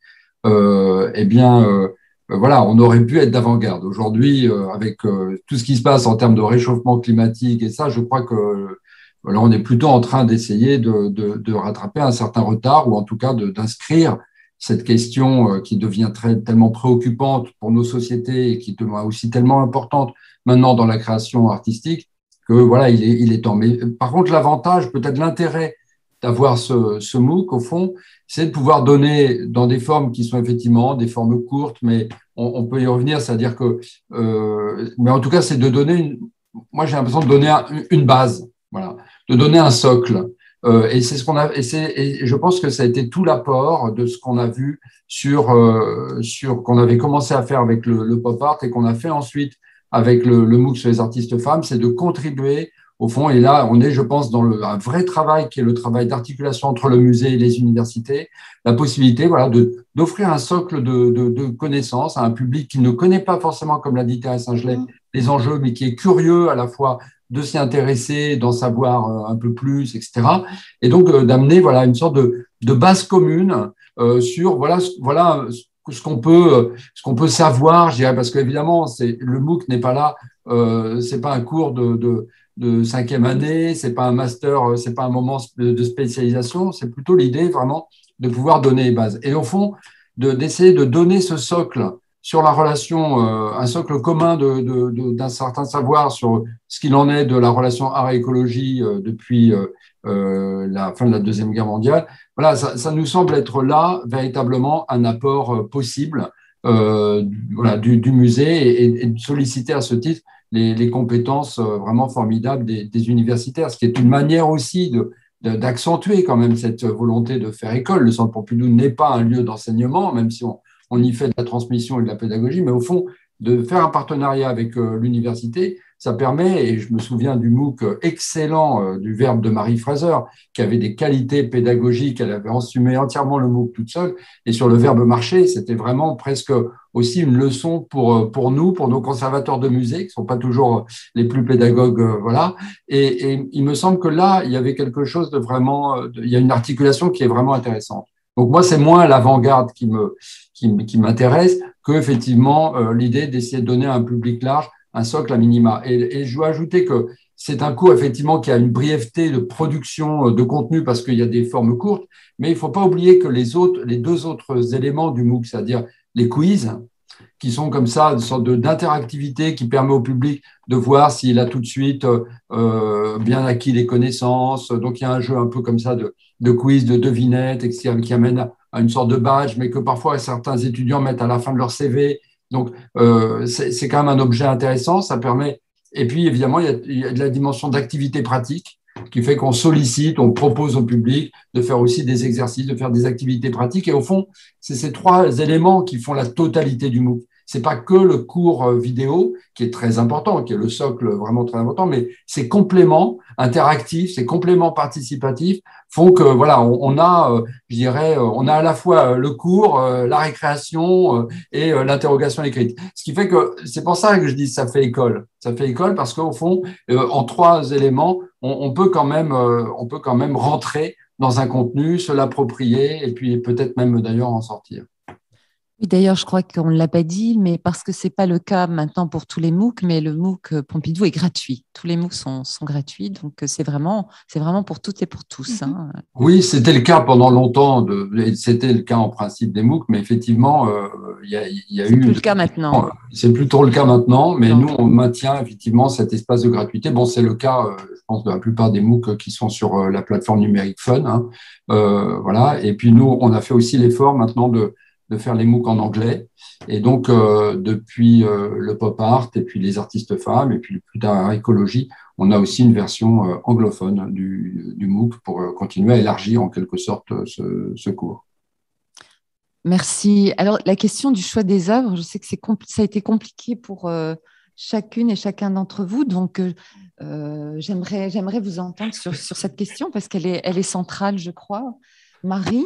voilà, on aurait pu être d'avant-garde. Aujourd'hui, avec tout ce qui se passe en termes de réchauffement climatique et ça, je crois que là, on est plutôt en train d'essayer de rattraper un certain retard ou en tout cas d'inscrire cette question qui devient tellement préoccupante pour nos sociétés et qui devient aussi tellement importante maintenant dans la création artistique que voilà, il est temps. Mais par contre, l'avantage, peut-être l'intérêt d'avoir ce MOOC, au fond, c'est de pouvoir donner dans des formes qui sont effectivement des formes courtes, mais on peut y revenir, c'est-à-dire que, mais en tout cas, c'est de donner moi j'ai l'impression de donner une base, voilà, de donner un socle. Et c'est ce qu'on a, et je pense que ça a été tout l'apport de ce qu'on a vu sur qu'on avait commencé à faire avec le pop art et qu'on a fait ensuite avec le MOOC sur les artistes femmes, c'est de contribuer au fond. Et là, on est, je pense, dans un vrai travail qui est le travail d'articulation entre le musée et les universités, la possibilité, voilà, d'offrir un socle de connaissances à un public qui ne connaît pas forcément, comme l'a dit Thérèse Saint-Gelais, les enjeux, mais qui est curieux à la fois de s'y intéresser, d'en savoir un peu plus, etc. Et donc d'amener voilà une sorte de base commune sur voilà ce qu'on peut savoir, je dirais, parce qu'évidemment le MOOC n'est pas là, c'est pas un cours de 5e année, c'est pas un master, c'est pas un moment de spécialisation, c'est plutôt l'idée vraiment de pouvoir donner les bases. Et au fond, d'essayer de donner ce socle sur la relation, un socle commun d'un certain savoir sur ce qu'il en est de la relation art et écologie depuis la fin de la Deuxième Guerre mondiale. Voilà, ça nous semble être là véritablement un apport possible voilà, du musée et de solliciter à ce titre les compétences vraiment formidables des universitaires, ce qui est une manière aussi d'accentuer quand même cette volonté de faire école. Le Centre Pompidou n'est pas un lieu d'enseignement, même si on y fait de la transmission et de la pédagogie, mais au fond, de faire un partenariat avec l'université, ça permet, et je me souviens du MOOC excellent du Verbe de Marie Fraser, qui avait des qualités pédagogiques, elle avait assumé entièrement le MOOC toute seule, et sur le verbe marcher, c'était vraiment presque aussi une leçon pour nous, pour nos conservateurs de musée, qui ne sont pas toujours les plus pédagogues, voilà. Et il me semble que là, il y avait quelque chose de vraiment, il y a une articulation qui est vraiment intéressante. Donc moi, c'est moins l'avant-garde qui m'intéresse que effectivement l'idée d'essayer de donner à un public large un socle à minima. Et je dois ajouter que c'est un cours effectivement qui a une brièveté de production de contenu parce qu'il y a des formes courtes, mais il ne faut pas oublier que les deux autres éléments du MOOC, c'est-à-dire les quiz, qui sont comme ça, une sorte d'interactivité qui permet au public de voir s'il a tout de suite bien acquis les connaissances. Donc, il y a un jeu un peu comme ça de quiz, de devinettes, qui amène à une sorte de badge, mais que parfois certains étudiants mettent à la fin de leur CV. Donc, c'est quand même un objet intéressant. Ça permet. Et puis, évidemment, il y a de la dimension d'activité pratique qui fait qu'on sollicite, on propose au public de faire aussi des exercices, de faire des activités pratiques. Et au fond, c'est ces trois éléments qui font la totalité du MOOC. C'est pas que le cours vidéo qui est très important, qui est le socle vraiment très important, mais ces compléments interactifs, ces compléments participatifs font que voilà, on a, je dirais, on a à la fois le cours, la récréation et l'interrogation écrite. Ce qui fait que c'est pour ça que je dis ça fait école. Ça fait école parce qu'au fond, en trois éléments, on peut quand même rentrer dans un contenu, se l'approprier et puis peut-être même d'ailleurs en sortir. Oui, d'ailleurs, je crois qu'on ne l'a pas dit, mais parce que ce n'est pas le cas maintenant pour tous les MOOC, mais le MOOC Pompidou est gratuit. Tous les MOOC sont gratuits, donc c'est vraiment pour toutes et pour tous. Hein. Oui, c'était le cas pendant longtemps, c'était le cas en principe des MOOC, mais effectivement, il y a eu… C'est plus le cas maintenant. C'est plus trop le cas maintenant, mais nous, on maintient effectivement cet espace de gratuité. Bon, c'est le cas, je pense, de la plupart des MOOC qui sont sur la plateforme numérique Fun. Hein. Voilà. Et puis nous, on a fait aussi l'effort maintenant de faire les MOOC en anglais. Et donc, depuis le pop art, et puis les artistes femmes, et puis plus tard écologie, on a aussi une version anglophone du MOOC pour continuer à élargir en quelque sorte ce cours. Merci. Alors, la question du choix des œuvres, je sais que ça a été compliqué pour chacune et chacun d'entre vous, donc j'aimerais vous entendre sur cette question parce qu'elle est centrale, je crois. Marie?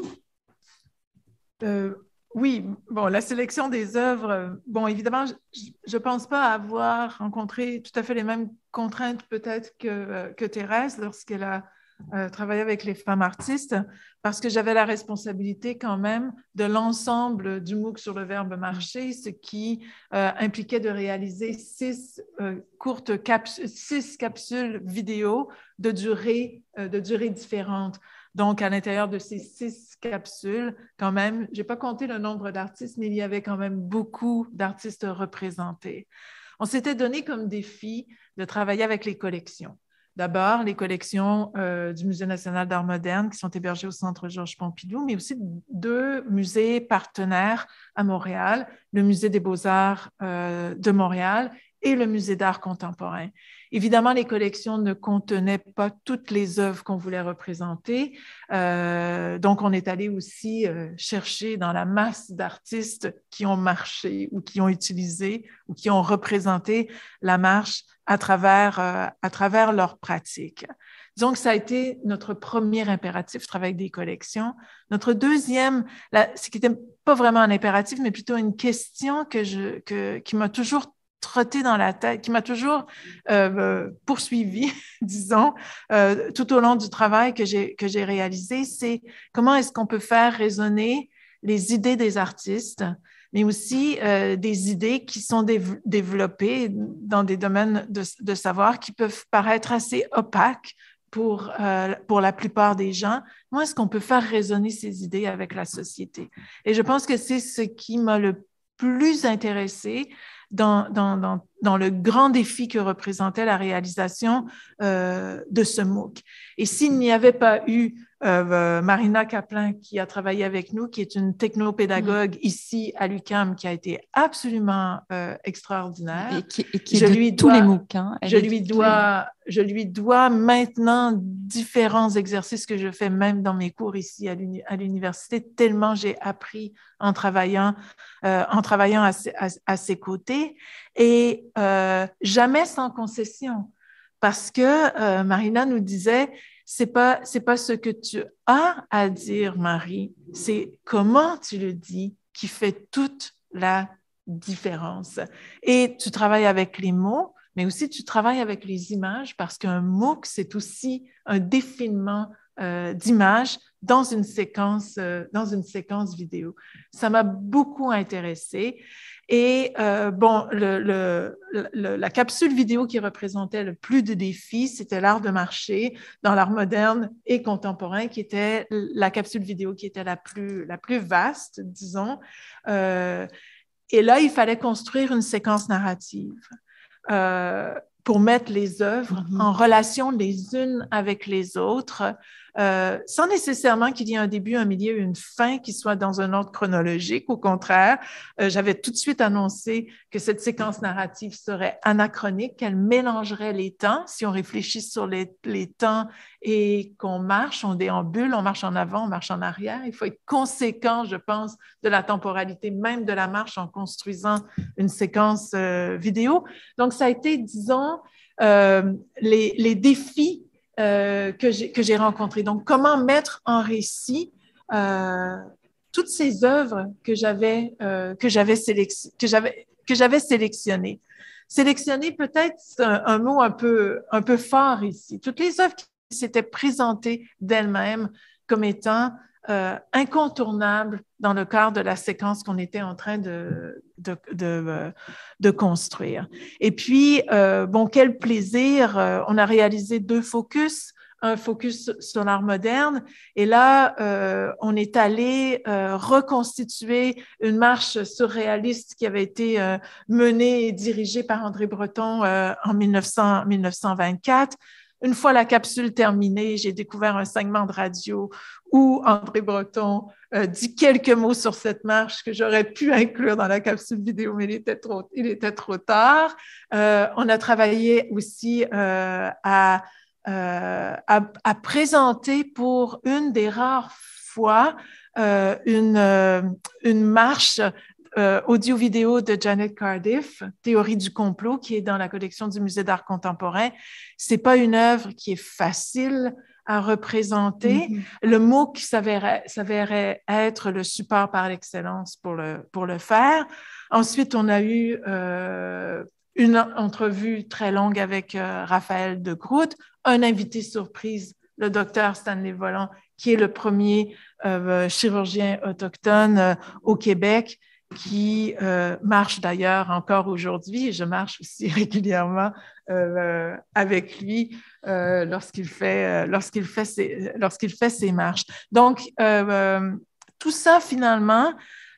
Oui, bon, la sélection des œuvres, bon, évidemment, je ne pense pas avoir rencontré tout à fait les mêmes contraintes peut-être que Thérèse lorsqu'elle a travaillé avec les femmes artistes, parce que j'avais la responsabilité quand même de l'ensemble du MOOC sur le verbe marcher, ce qui impliquait de réaliser 6 capsules vidéo de durée différente. Donc, à l'intérieur de ces 6 capsules, quand même, je n'ai pas compté le nombre d'artistes, mais il y avait quand même beaucoup d'artistes représentés. On s'était donné comme défi de travailler avec les collections. D'abord, les collections du Musée national d'art moderne qui sont hébergées au Centre Georges Pompidou, mais aussi 2 musées partenaires à Montréal, le Musée des beaux-arts de Montréal et le Musée d'art contemporain. Évidemment, les collections ne contenaient pas toutes les œuvres qu'on voulait représenter. Donc, on est allé aussi chercher dans la masse d'artistes qui ont marché ou qui ont utilisé ou qui ont représenté la marche à travers leur pratique. Donc, ça a été notre premier impératif, travailler avec des collections. Notre deuxième, ce qui n'était pas vraiment un impératif, mais plutôt une question qui m'a toujours trotté dans la tête, qui m'a toujours poursuivi, disons, tout au long du travail que j'ai réalisé, c'est comment est-ce qu'on peut faire résonner les idées des artistes, mais aussi des idées qui sont développées dans des domaines de savoir qui peuvent paraître assez opaques pour la plupart des gens. Comment est-ce qu'on peut faire résonner ces idées avec la société? Et je pense que c'est ce qui m'a le plus intéressée dans le grand défi que représentait la réalisation de ce MOOC. Et s'il n'y avait pas eu Marina Kaplan qui a travaillé avec nous, qui est une technopédagogue ici à l'UQAM, qui a été absolument extraordinaire. Et qui est de tous les MOOC. Hein. Je lui dois maintenant différents exercices que je fais même dans mes cours ici à l'université, tellement j'ai appris en travaillant à ses côtés. Et jamais sans concession. Parce que Marina nous disait, c'est pas ce que tu as à dire, Marie, c'est comment tu le dis qui fait toute la différence. Et tu travailles avec les mots, mais aussi tu travailles avec les images parce qu'un MOOC, c'est aussi un défilement d'images dans une séquence vidéo. Ça m'a beaucoup intéressée. Et bon, la capsule vidéo qui représentait le plus de défis, c'était l'art de marcher dans l'art moderne et contemporain, qui était la capsule vidéo qui était la plus vaste, disons. Et là, il fallait construire une séquence narrative pour mettre les œuvres en relation les unes avec les autres, sans nécessairement qu'il y ait un début, un milieu, une fin qui soit dans un ordre chronologique. Au contraire, j'avais tout de suite annoncé que cette séquence narrative serait anachronique, qu'elle mélangerait les temps. Si on réfléchit sur les temps et qu'on marche, on déambule, on marche en avant, on marche en arrière, il faut être conséquent, je pense, de la temporalité même de la marche en construisant une séquence vidéo. Donc, ça a été, disons, les défis que j'ai rencontrés. Donc, comment mettre en récit toutes ces œuvres que j'avais sélectionnées. Sélectionner, peut-être, c'est un mot un peu fort ici. Toutes les œuvres qui s'étaient présentées d'elles-mêmes comme étant incontournables dans le cadre de la séquence qu'on était en train de construire. Et puis, bon, quel plaisir! On a réalisé 2 focus, un focus sur l'art moderne, et là, on est allé reconstituer une marche surréaliste qui avait été menée et dirigée par André Breton en 1924. Une fois la capsule terminée, j'ai découvert un segment de radio où André Breton dit quelques mots sur cette marche que j'aurais pu inclure dans la capsule vidéo, mais il était trop tard. On a travaillé aussi à présenter pour une des rares fois une marche audio-vidéo de Janet Cardiff, Théorie du complot, qui est dans la collection du Musée d'art contemporain. C'est pas une œuvre qui est facile à représenter. Le MOOC s'avérait être le support par l'excellence pour le faire. Ensuite, on a eu une entrevue très longue avec Raphaël de Groot, un invité surprise, le docteur Stanley Volant, qui est le premier chirurgien autochtone au Québec, qui marche d'ailleurs encore aujourd'hui, et je marche aussi régulièrement avec lui lorsqu'il fait ses marches. Donc, tout ça, finalement,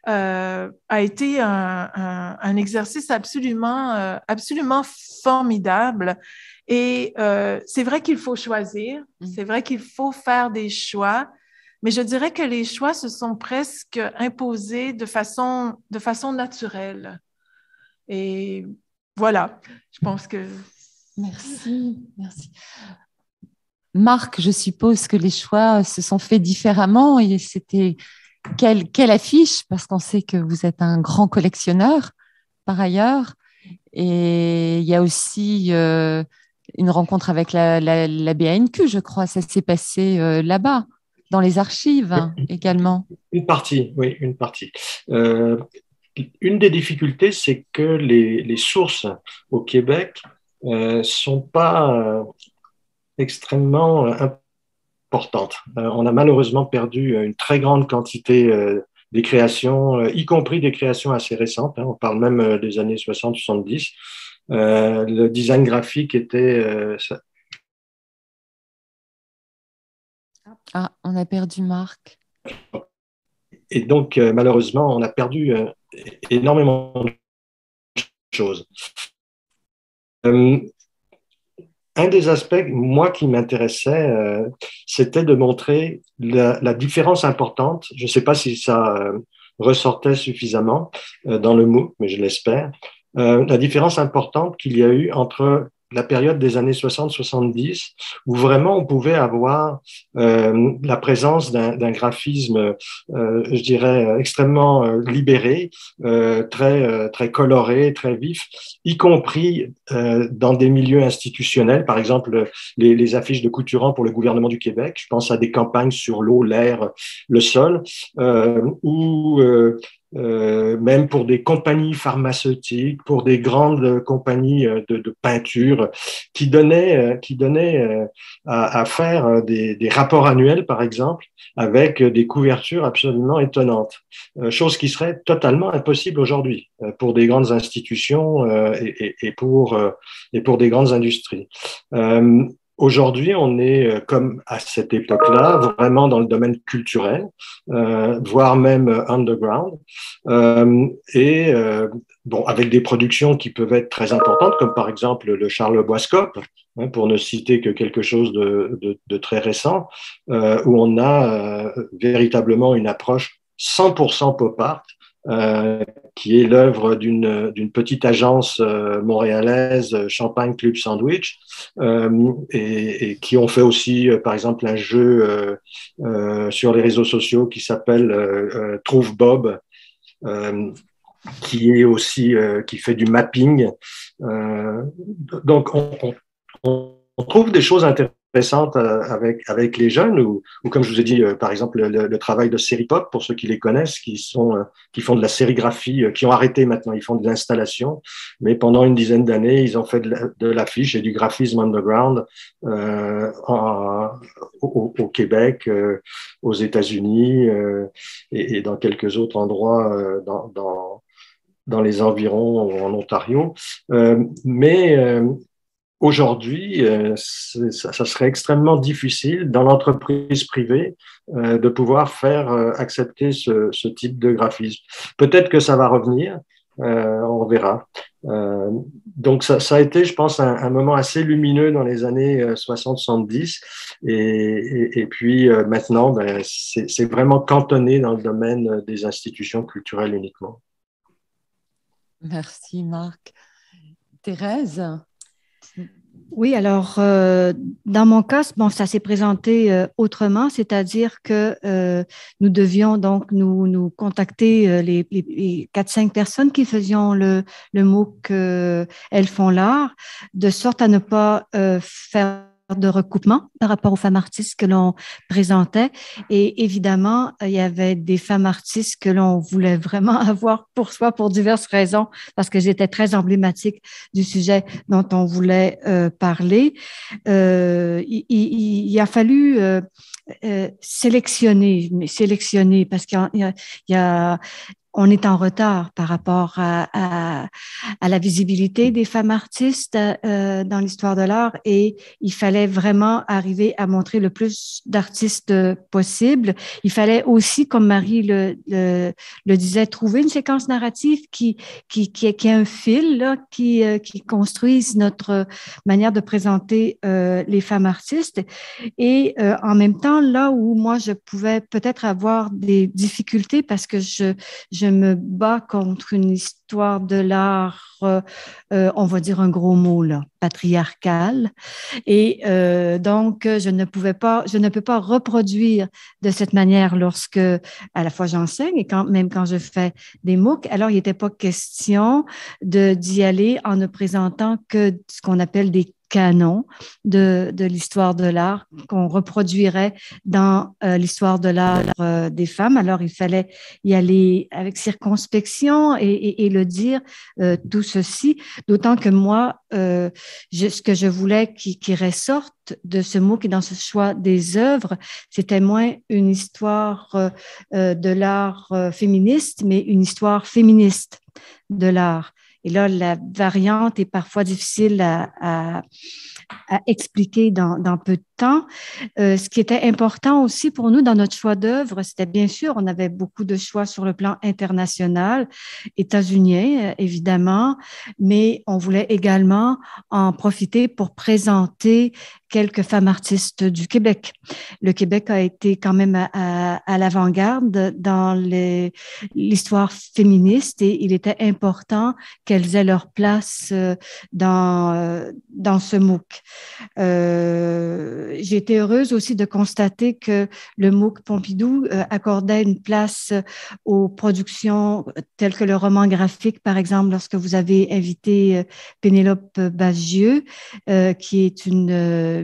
a été un exercice absolument formidable. Et c'est vrai qu'il faut choisir, c'est vrai qu'il faut faire des choix, mais je dirais que les choix se sont presque imposés de façon naturelle. Et voilà, je pense que... Merci. Marc, je suppose que les choix se sont faits différemment et c'était quelle affiche, parce qu'on sait que vous êtes un grand collectionneur par ailleurs. Et il y a aussi une rencontre avec la BANQ, je crois, ça s'est passé là-bas. Dans les archives également. Une partie, oui, une partie. Une des difficultés, c'est que les sources au Québec sont pas extrêmement importantes. On a malheureusement perdu une très grande quantité des créations, y compris des créations assez récentes. On parle même des années 60-70. Le design graphique était... Ah, on a perdu Marc. Et donc, malheureusement, on a perdu énormément de choses. Un des aspects, moi, qui m'intéressait, c'était de montrer la différence importante. Je ne sais pas si ça ressortait suffisamment dans le MOOC, mais je l'espère. La différence importante qu'il y a eu entre la période des années 60-70, où vraiment on pouvait avoir la présence d'un graphisme, je dirais, extrêmement libéré, très coloré, très vif, y compris dans des milieux institutionnels, par exemple les affiches de Couturant pour le gouvernement du Québec. Je pense à des campagnes sur l'eau, l'air, le sol, ou même pour des compagnies pharmaceutiques, pour des grandes compagnies de peinture, qui donnaient à faire des rapports annuels, par exemple, avec des couvertures absolument étonnantes, chose qui serait totalement impossible aujourd'hui pour des grandes institutions et pour des grandes industries. Aujourd'hui, on est, comme à cette époque-là, vraiment dans le domaine culturel, voire même underground, bon, avec des productions qui peuvent être très importantes, comme par exemple le Charles Boiscope, pour ne citer que quelque chose de très récent, où on a véritablement une approche 100% pop art, qui est l'œuvre d'une petite agence montréalaise, Champagne Club Sandwich, et qui ont fait aussi, par exemple, un jeu sur les réseaux sociaux qui s'appelle Trouve Bob, qui est aussi qui fait du mapping. Donc, on trouve des choses intéressantes avec les jeunes, ou comme je vous ai dit, par exemple, le travail de série pop, pour ceux qui les connaissent, qui font de la sérigraphie, qui ont arrêté maintenant, ils font de l'installation, mais pendant une dizaine d'années, ils ont fait de l'affiche et du graphisme underground au Québec, aux États-Unis et dans quelques autres endroits dans les environs en Ontario. Aujourd'hui, ça serait extrêmement difficile dans l'entreprise privée de pouvoir faire accepter ce type de graphisme. Peut-être que ça va revenir, on verra. Donc ça a été, je pense, un moment assez lumineux dans les années 60-70, et puis maintenant, c'est vraiment cantonné dans le domaine des institutions culturelles uniquement. Merci Marc. Thérèse? Oui, alors, dans mon cas, bon, ça s'est présenté autrement, c'est-à-dire que nous devions donc nous contacter les 4-5 personnes qui faisions le MOOC Elles font l'art, de sorte à ne pas faire de recoupement par rapport aux femmes artistes que l'on présentait. Et évidemment, il y avait des femmes artistes que l'on voulait vraiment avoir pour soi pour diverses raisons, parce que j'étais très emblématique du sujet dont on voulait parler. Il a fallu sélectionner, parce qu'il y a on est en retard par rapport à la visibilité des femmes artistes dans l'histoire de l'art, et il fallait vraiment arriver à montrer le plus d'artistes possible. Il fallait aussi, comme Marie le disait, trouver une séquence narrative qui a un fil là, qui construise notre manière de présenter les femmes artistes. Et en même temps, là où moi je pouvais peut-être avoir des difficultés, parce que je me bats contre une histoire de l'art, on va dire un gros mot là, patriarcal. Et donc, je ne peux pas reproduire de cette manière lorsque, à la fois j'enseigne et même quand je fais des MOOC. Alors, il n'était pas question d'y aller en ne présentant que ce qu'on appelle des canon de l'histoire de l'art qu'on reproduirait dans l'histoire de l'art des femmes. Alors, il fallait y aller avec circonspection et le dire, tout ceci, d'autant que moi, ce que je voulais qui ressorte de ce mot qui est dans ce choix des œuvres, c'était moins une histoire de l'art féministe, mais une histoire féministe de l'art. Et là, la variante est parfois difficile à expliquer dans peu de temps. Ce qui était important aussi pour nous dans notre choix d'œuvre, c'était bien sûr, on avait beaucoup de choix sur le plan international, états-unien évidemment, mais on voulait également en profiter pour présenter quelques femmes artistes du Québec. Le Québec a été quand même à l'avant-garde dans l'histoire féministe et il était important qu'elles aient leur place dans ce MOOC. J'ai été heureuse aussi de constater que le MOOC Pompidou accordait une place aux productions telles que le roman graphique, par exemple, lorsque vous avez invité Pénélope Bagieux, qui est une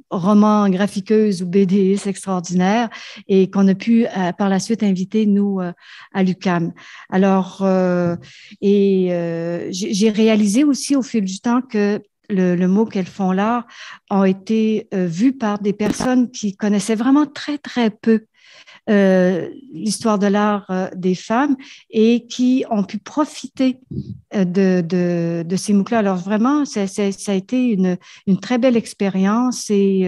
roman graphiqueuse ou BDiste extraordinaire et qu'on a pu par la suite inviter, nous, à l'UQAM. Alors, j'ai réalisé aussi au fil du temps que le MOOC Elles font l'art ont été vus par des personnes qui connaissaient vraiment très, très peu l'histoire de l'art des femmes et qui ont pu profiter de ces MOOC-là. Alors vraiment, ça a été une très belle expérience et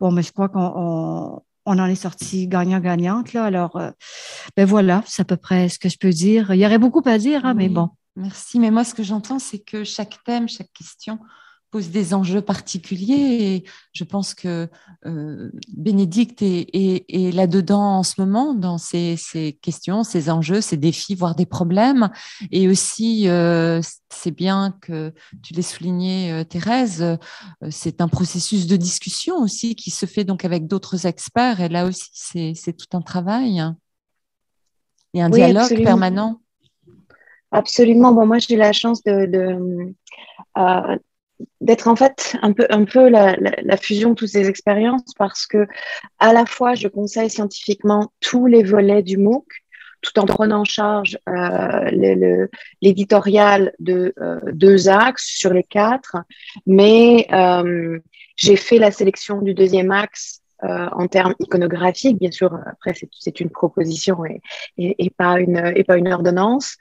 mais je crois qu'on en est sorti gagnant-gagnante. Là. Alors, voilà, c'est à peu près ce que je peux dire. Il y aurait beaucoup à dire, mais bon. Merci, mais moi, ce que j'entends, c'est que chaque thème, chaque question pose des enjeux particuliers et je pense que Bénédicte est là-dedans en ce moment dans ces questions, ces enjeux, ces défis, voire des problèmes. Et aussi, c'est bien que tu l'aies souligné, Thérèse, c'est un processus de discussion aussi qui se fait donc avec d'autres experts et là aussi, c'est tout un travail et un dialogue absolument. Permanent. Absolument. Bon, moi, j'ai la chance d'être en fait un peu la fusion de toutes ces expériences parce que à la fois, je conseille scientifiquement tous les volets du MOOC tout en prenant en charge l'éditorial de 2 axes sur les 4, mais j'ai fait la sélection du 2e axe en termes iconographiques, bien sûr, après c'est une proposition et pas une ordonnance.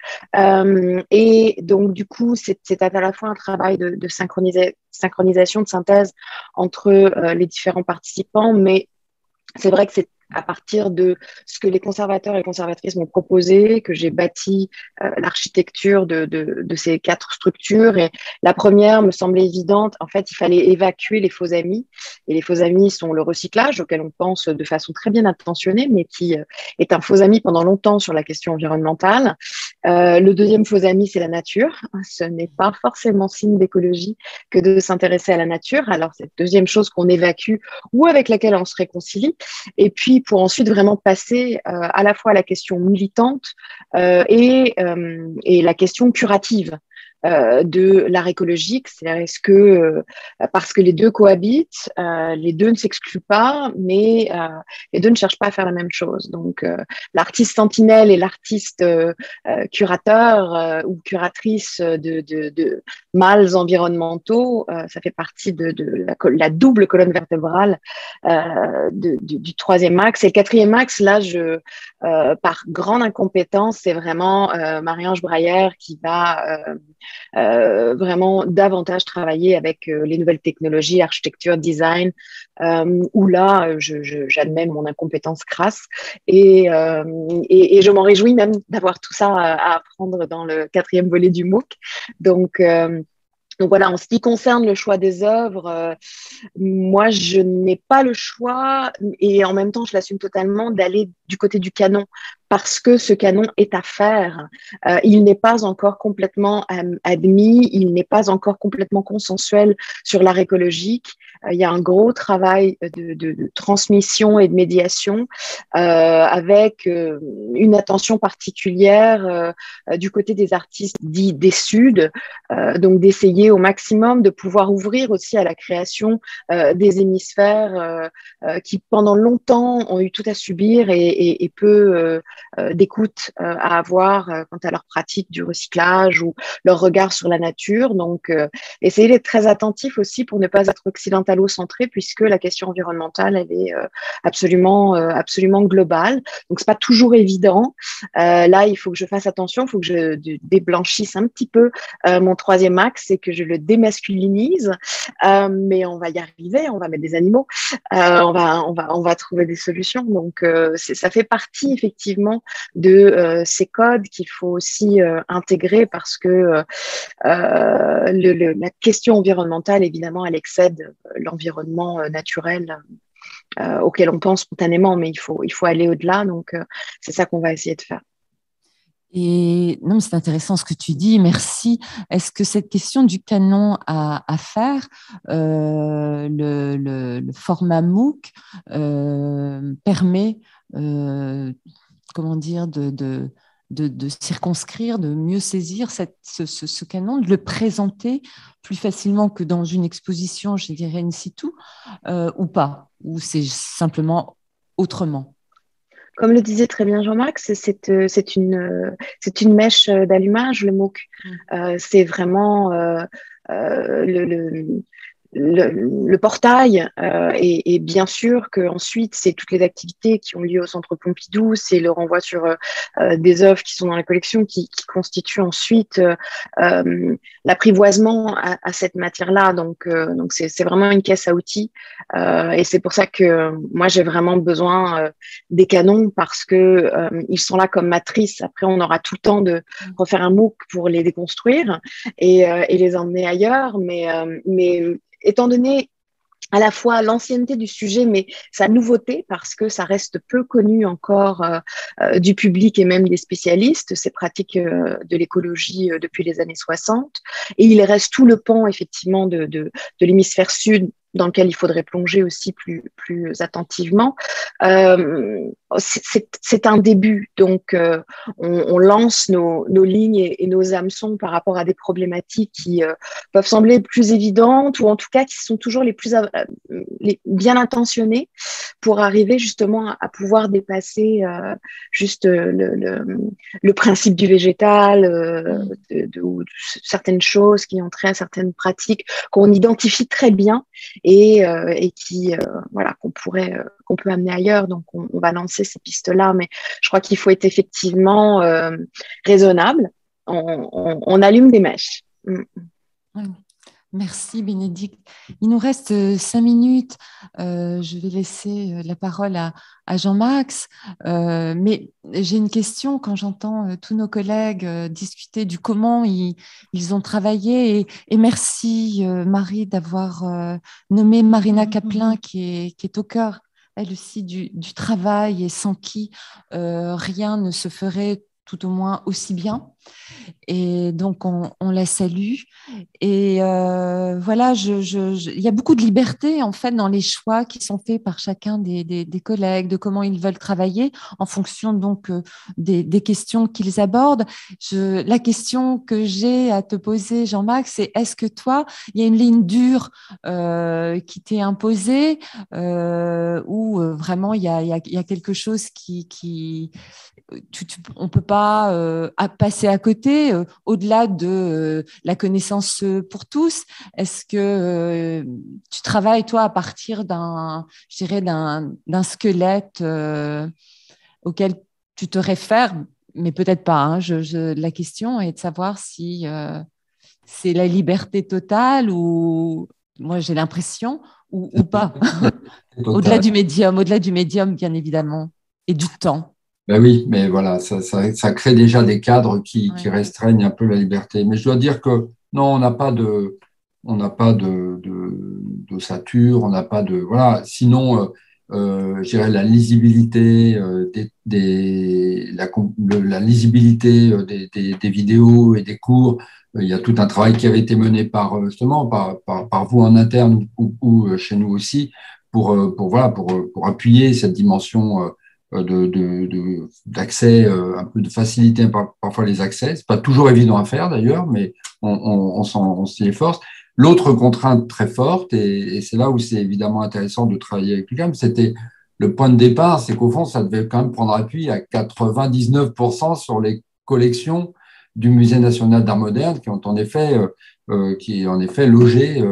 Et donc du coup, c'est à la fois un travail de synchronisation, de synthèse entre les différents participants, mais c'est vrai que c'est à partir de ce que les conservateurs et conservatrices m'ont proposé, que j'ai bâti l'architecture de ces 4 structures. Et la première me semblait évidente. En fait, il fallait évacuer les faux amis. Et les faux amis sont le recyclage, auquel on pense de façon très bien intentionnée, mais qui est un faux ami pendant longtemps sur la question environnementale. Le deuxième faux ami, c'est la nature. Ce n'est pas forcément signe d'écologie que de s'intéresser à la nature. Alors, c'est la deuxième chose qu'on évacue ou avec laquelle on se réconcilie. Et puis, pour ensuite vraiment passer à la fois à la question militante et la question curative de l'art écologique, c'est-à-dire est-ce que parce que les deux cohabitent, les deux ne s'excluent pas, mais les deux ne cherchent pas à faire la même chose. Donc l'artiste sentinelle et l'artiste curateur ou curatrice de mâles environnementaux, ça fait partie de la double colonne vertébrale du 3e axe. Et le 4e axe, là, par grande incompétence, c'est vraiment Marie-Ange Braillère qui va vraiment davantage travailler avec les nouvelles technologies, architecture, design, où là, j'admets mon incompétence crasse et je m'en réjouis même d'avoir tout ça à apprendre dans le 4e volet du MOOC. Donc voilà, en ce qui concerne le choix des œuvres, moi, je n'ai pas le choix et en même temps, je l'assume totalement d'aller du côté du canon parce que ce canon est à faire. Il n'est pas encore complètement admis, il n'est pas encore complètement consensuel sur l'art écologique. Il y a un gros travail de transmission et de médiation avec une attention particulière du côté des artistes dits des Suds, donc d'essayer au maximum de pouvoir ouvrir aussi à la création des hémisphères qui pendant longtemps ont eu tout à subir et peu d'écoute à avoir quant à leur pratique du recyclage ou leur regard sur la nature. Donc, essayez d'être très attentif aussi pour ne pas être occidentalo-centré puisque la question environnementale, elle est absolument globale. Donc, c'est pas toujours évident. Là, il faut que je fasse attention, il faut que je déblanchisse un petit peu mon 3e axe et que je le démasculinise, mais on va y arriver, on va mettre des animaux, on va trouver des solutions. Donc, ça fait partie effectivement de ces codes qu'il faut aussi intégrer parce que la question environnementale, évidemment, elle excède l'environnement naturel auquel on pense spontanément, mais il faut aller au-delà. Donc, c'est ça qu'on va essayer de faire. Et non, c'est intéressant ce que tu dis, merci. Est-ce que cette question du canon à faire, le format MOOC permet, comment dire, de circonscrire, de mieux saisir ce canon, de le présenter plus facilement que dans une exposition, je dirais in situ, ou pas, ou c'est simplement autrement? Comme le disait très bien Jean-Marc, c'est une mèche d'allumage, le MOOC. C'est vraiment le portail et bien sûr qu'ensuite, c'est toutes les activités qui ont lieu au Centre Pompidou, c'est le renvoi sur des œuvres qui sont dans la collection qui constituent ensuite l'apprivoisement à cette matière-là. Donc c'est vraiment une caisse à outils et c'est pour ça que moi, j'ai vraiment besoin des canons parce que ils sont là comme matrice. Après, on aura tout le temps de refaire un MOOC pour les déconstruire et les emmener ailleurs, mais étant donné à la fois l'ancienneté du sujet, mais sa nouveauté, parce que ça reste peu connu encore du public et même des spécialistes, ces pratiques de l'écologie depuis les années 60. Et il reste tout le pan, effectivement, de l'hémisphère sud, dans lequel il faudrait plonger aussi plus attentivement. C'est un début, donc on lance nos lignes et nos hameçons par rapport à des problématiques qui peuvent sembler plus évidentes ou en tout cas qui sont toujours les bien intentionnées pour arriver justement à pouvoir dépasser juste le principe du végétal ou certaines choses qui ont trait à certaines pratiques qu'on identifie très bien et qui voilà qu'on peut amener ailleurs. Donc on va lancer ces pistes-là, mais je crois qu'il faut être effectivement raisonnable. On allume des mèches. Merci Bénédicte. Il nous reste 5 minutes. Je vais laisser la parole à Jean-Max. Mais j'ai une question quand j'entends tous nos collègues discuter du comment ils ont travaillé. Et merci Marie d'avoir nommé Marina Kaplan qui est au cœur, elle aussi, du travail et sans qui rien ne se ferait tout au moins aussi bien. Et donc, on la salue. Et voilà, il y a beaucoup de liberté, en fait, dans les choix qui sont faits par chacun des collègues, de comment ils veulent travailler en fonction, donc, des questions qu'ils abordent. La question que j'ai à te poser, Jean-Max, c'est est-ce que toi, il y a une ligne dure qui t'est imposée ou vraiment, il y a quelque chose on ne peut pas passer à côté, au-delà de la connaissance pour tous. Est-ce que tu travailles, toi, à partir d'un squelette auquel tu te réfères, mais peut-être pas, hein, la question est de savoir si c'est la liberté totale ou, moi j'ai l'impression, ou pas. Au-delà du médium, bien évidemment, et du temps. Ben oui, mais voilà, ça crée déjà des cadres qui restreignent un peu la liberté. Mais je dois dire que non, on n'a pas d'ossature, on n'a pas de voilà. Sinon, je dirais la lisibilité la lisibilité des vidéos et des cours. Il y a tout un travail qui avait été mené par vous en interne ou chez nous aussi pour appuyer cette dimension d'accès, un peu de faciliter parfois les accès. C'est pas toujours évident à faire d'ailleurs, mais on s'y efforce. L'autre contrainte très forte, et c'est là où c'est évidemment intéressant de travailler avec l'UQAM, c'était le point de départ, c'est qu'au fond, ça devait quand même prendre appui à 99% sur les collections du Musée national d'art moderne qui est en effet logé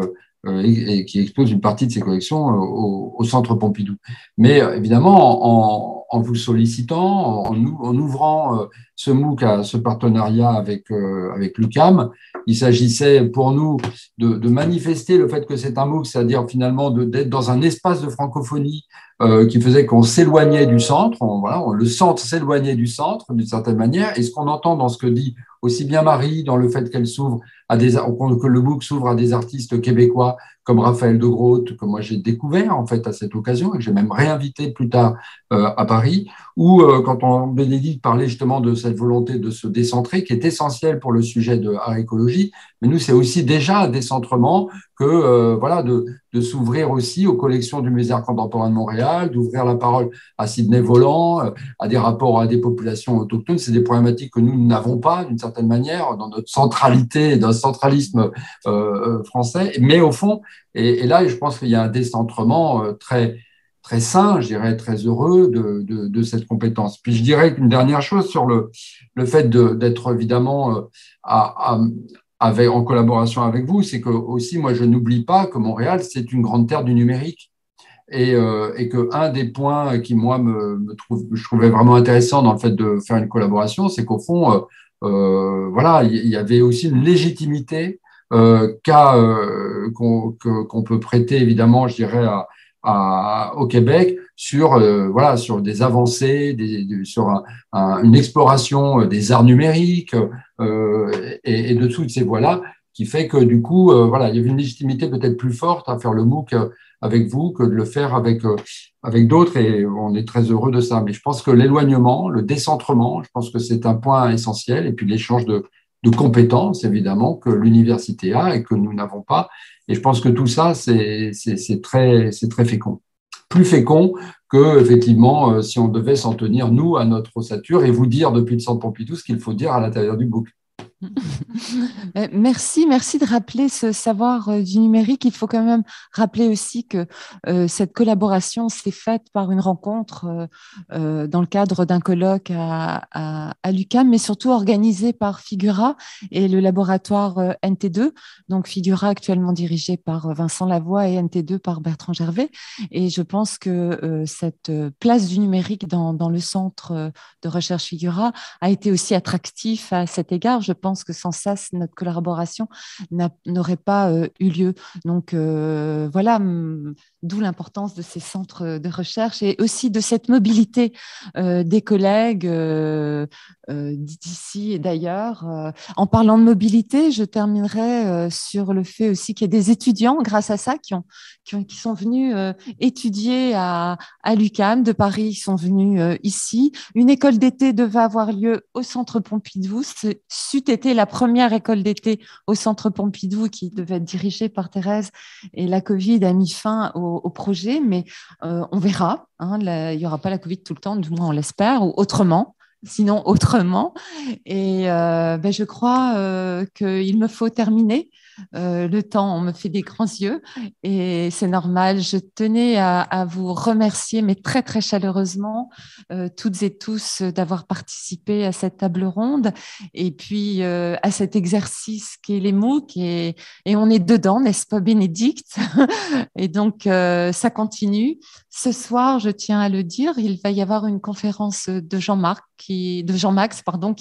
et qui expose une partie de ses collections au Centre Pompidou. Mais évidemment, en vous sollicitant, en ouvrant ce MOOC à ce partenariat avec l'UQAM, il s'agissait pour nous de manifester le fait que c'est un MOOC, c'est-à-dire finalement d'être dans un espace de francophonie qui faisait qu'on s'éloignait du centre. Le centre s'éloignait du centre d'une certaine manière. Et ce qu'on entend dans ce que dit aussi bien Marie, dans le fait qu'elle s'ouvre que le MOOC s'ouvre à des artistes québécois comme Raphaël de Groot, que moi j'ai découvert en fait à cette occasion et que j'ai même réinvité plus tard à Paris, ou quand Bénédicte parlait justement de cette volonté de se décentrer qui est essentielle pour le sujet de Art Écologie, mais nous c'est aussi déjà un décentrement que de s'ouvrir aussi aux collections du Musée d'art contemporain de Montréal, d'ouvrir la parole à Sidney Voland, à des rapports à des populations autochtones. C'est des problématiques que nous n'avons pas d'une certaine manière dans notre centralité, dans le centralisme français, mais au fond, et là je pense qu'il y a un décentrement très très sain, je dirais, très heureux de cette compétence. Puis je dirais qu'une dernière chose sur le fait d'être évidemment en collaboration avec vous, c'est que aussi, moi, je n'oublie pas que Montréal, c'est une grande terre du numérique. Et qu'un des points qui, moi, je trouvais vraiment intéressant dans le fait de faire une collaboration, c'est qu'au fond, il y avait aussi une légitimité qu'on peut prêter, évidemment, je dirais, au Québec sur des avancées, sur une exploration des arts numériques et de toutes ces voies-là, qui fait que du coup, il y avait une légitimité peut-être plus forte à faire le MOOC avec vous que de le faire avec d'autres, et on est très heureux de ça. Mais je pense que l'éloignement, le décentrement, je pense que c'est un point essentiel, et puis l'échange de compétences, évidemment, que l'université a et que nous n'avons pas. Et je pense que tout ça, c'est très fécond. Plus fécond que, effectivement, si on devait s'en tenir, nous, à notre ossature, et vous dire depuis le Centre Pompidou ce qu'il faut dire à l'intérieur du MOOC. Merci de rappeler ce savoir du numérique. Il faut quand même rappeler aussi que cette collaboration s'est faite par une rencontre dans le cadre d'un colloque à l'UQAM, mais surtout organisée par Figura et le laboratoire NT2. Donc Figura actuellement dirigé par Vincent Lavoie et NT2 par Bertrand Gervais. Et je pense que cette place du numérique dans le centre de recherche Figura a été aussi attractif à cet égard. Je pense que sans ça, notre collaboration n'aurait pas eu lieu. Donc voilà, d'où l'importance de ces centres de recherche et aussi de cette mobilité des collègues d'ici et d'ailleurs. En parlant de mobilité, je terminerai sur le fait aussi qu'il y a des étudiants, grâce à ça, qui sont venus étudier à l'UQAM de Paris, ils sont venus ici. Une école d'été devait avoir lieu au Centre Pompidou. C'eût été la première école d'été au Centre Pompidou qui devait être dirigée par Thérèse, et la Covid a mis fin au projet, mais on verra. Il n'y aura pas la Covid tout le temps, du moins on l'espère, ou autrement. Sinon autrement. Et je crois qu'il me faut terminer. Le temps, on me fait des grands yeux et c'est normal. Je tenais à vous remercier, mais très, très chaleureusement, toutes et tous, d'avoir participé à cette table ronde et puis à cet exercice qu'est les MOOC. Et on est dedans, n'est-ce pas, Bénédicte? Et donc, ça continue. Ce soir, je tiens à le dire, il va y avoir une conférence de Jean-Max qui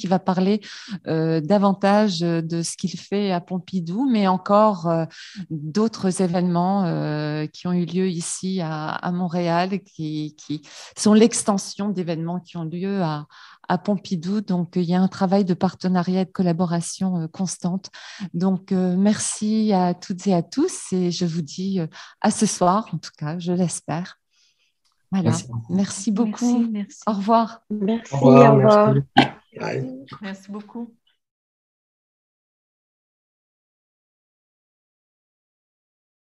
va parler davantage de ce qu'il fait à Pompidou, mais encore d'autres événements qui ont eu lieu ici à Montréal, qui sont l'extension d'événements qui ont lieu à Pompidou. Donc, il y a un travail de partenariat et de collaboration constante. Donc, merci à toutes et à tous et je vous dis à ce soir, en tout cas, je l'espère. Voilà, merci beaucoup. Merci. Au revoir. Merci, au revoir. au revoir. Merci. Merci beaucoup.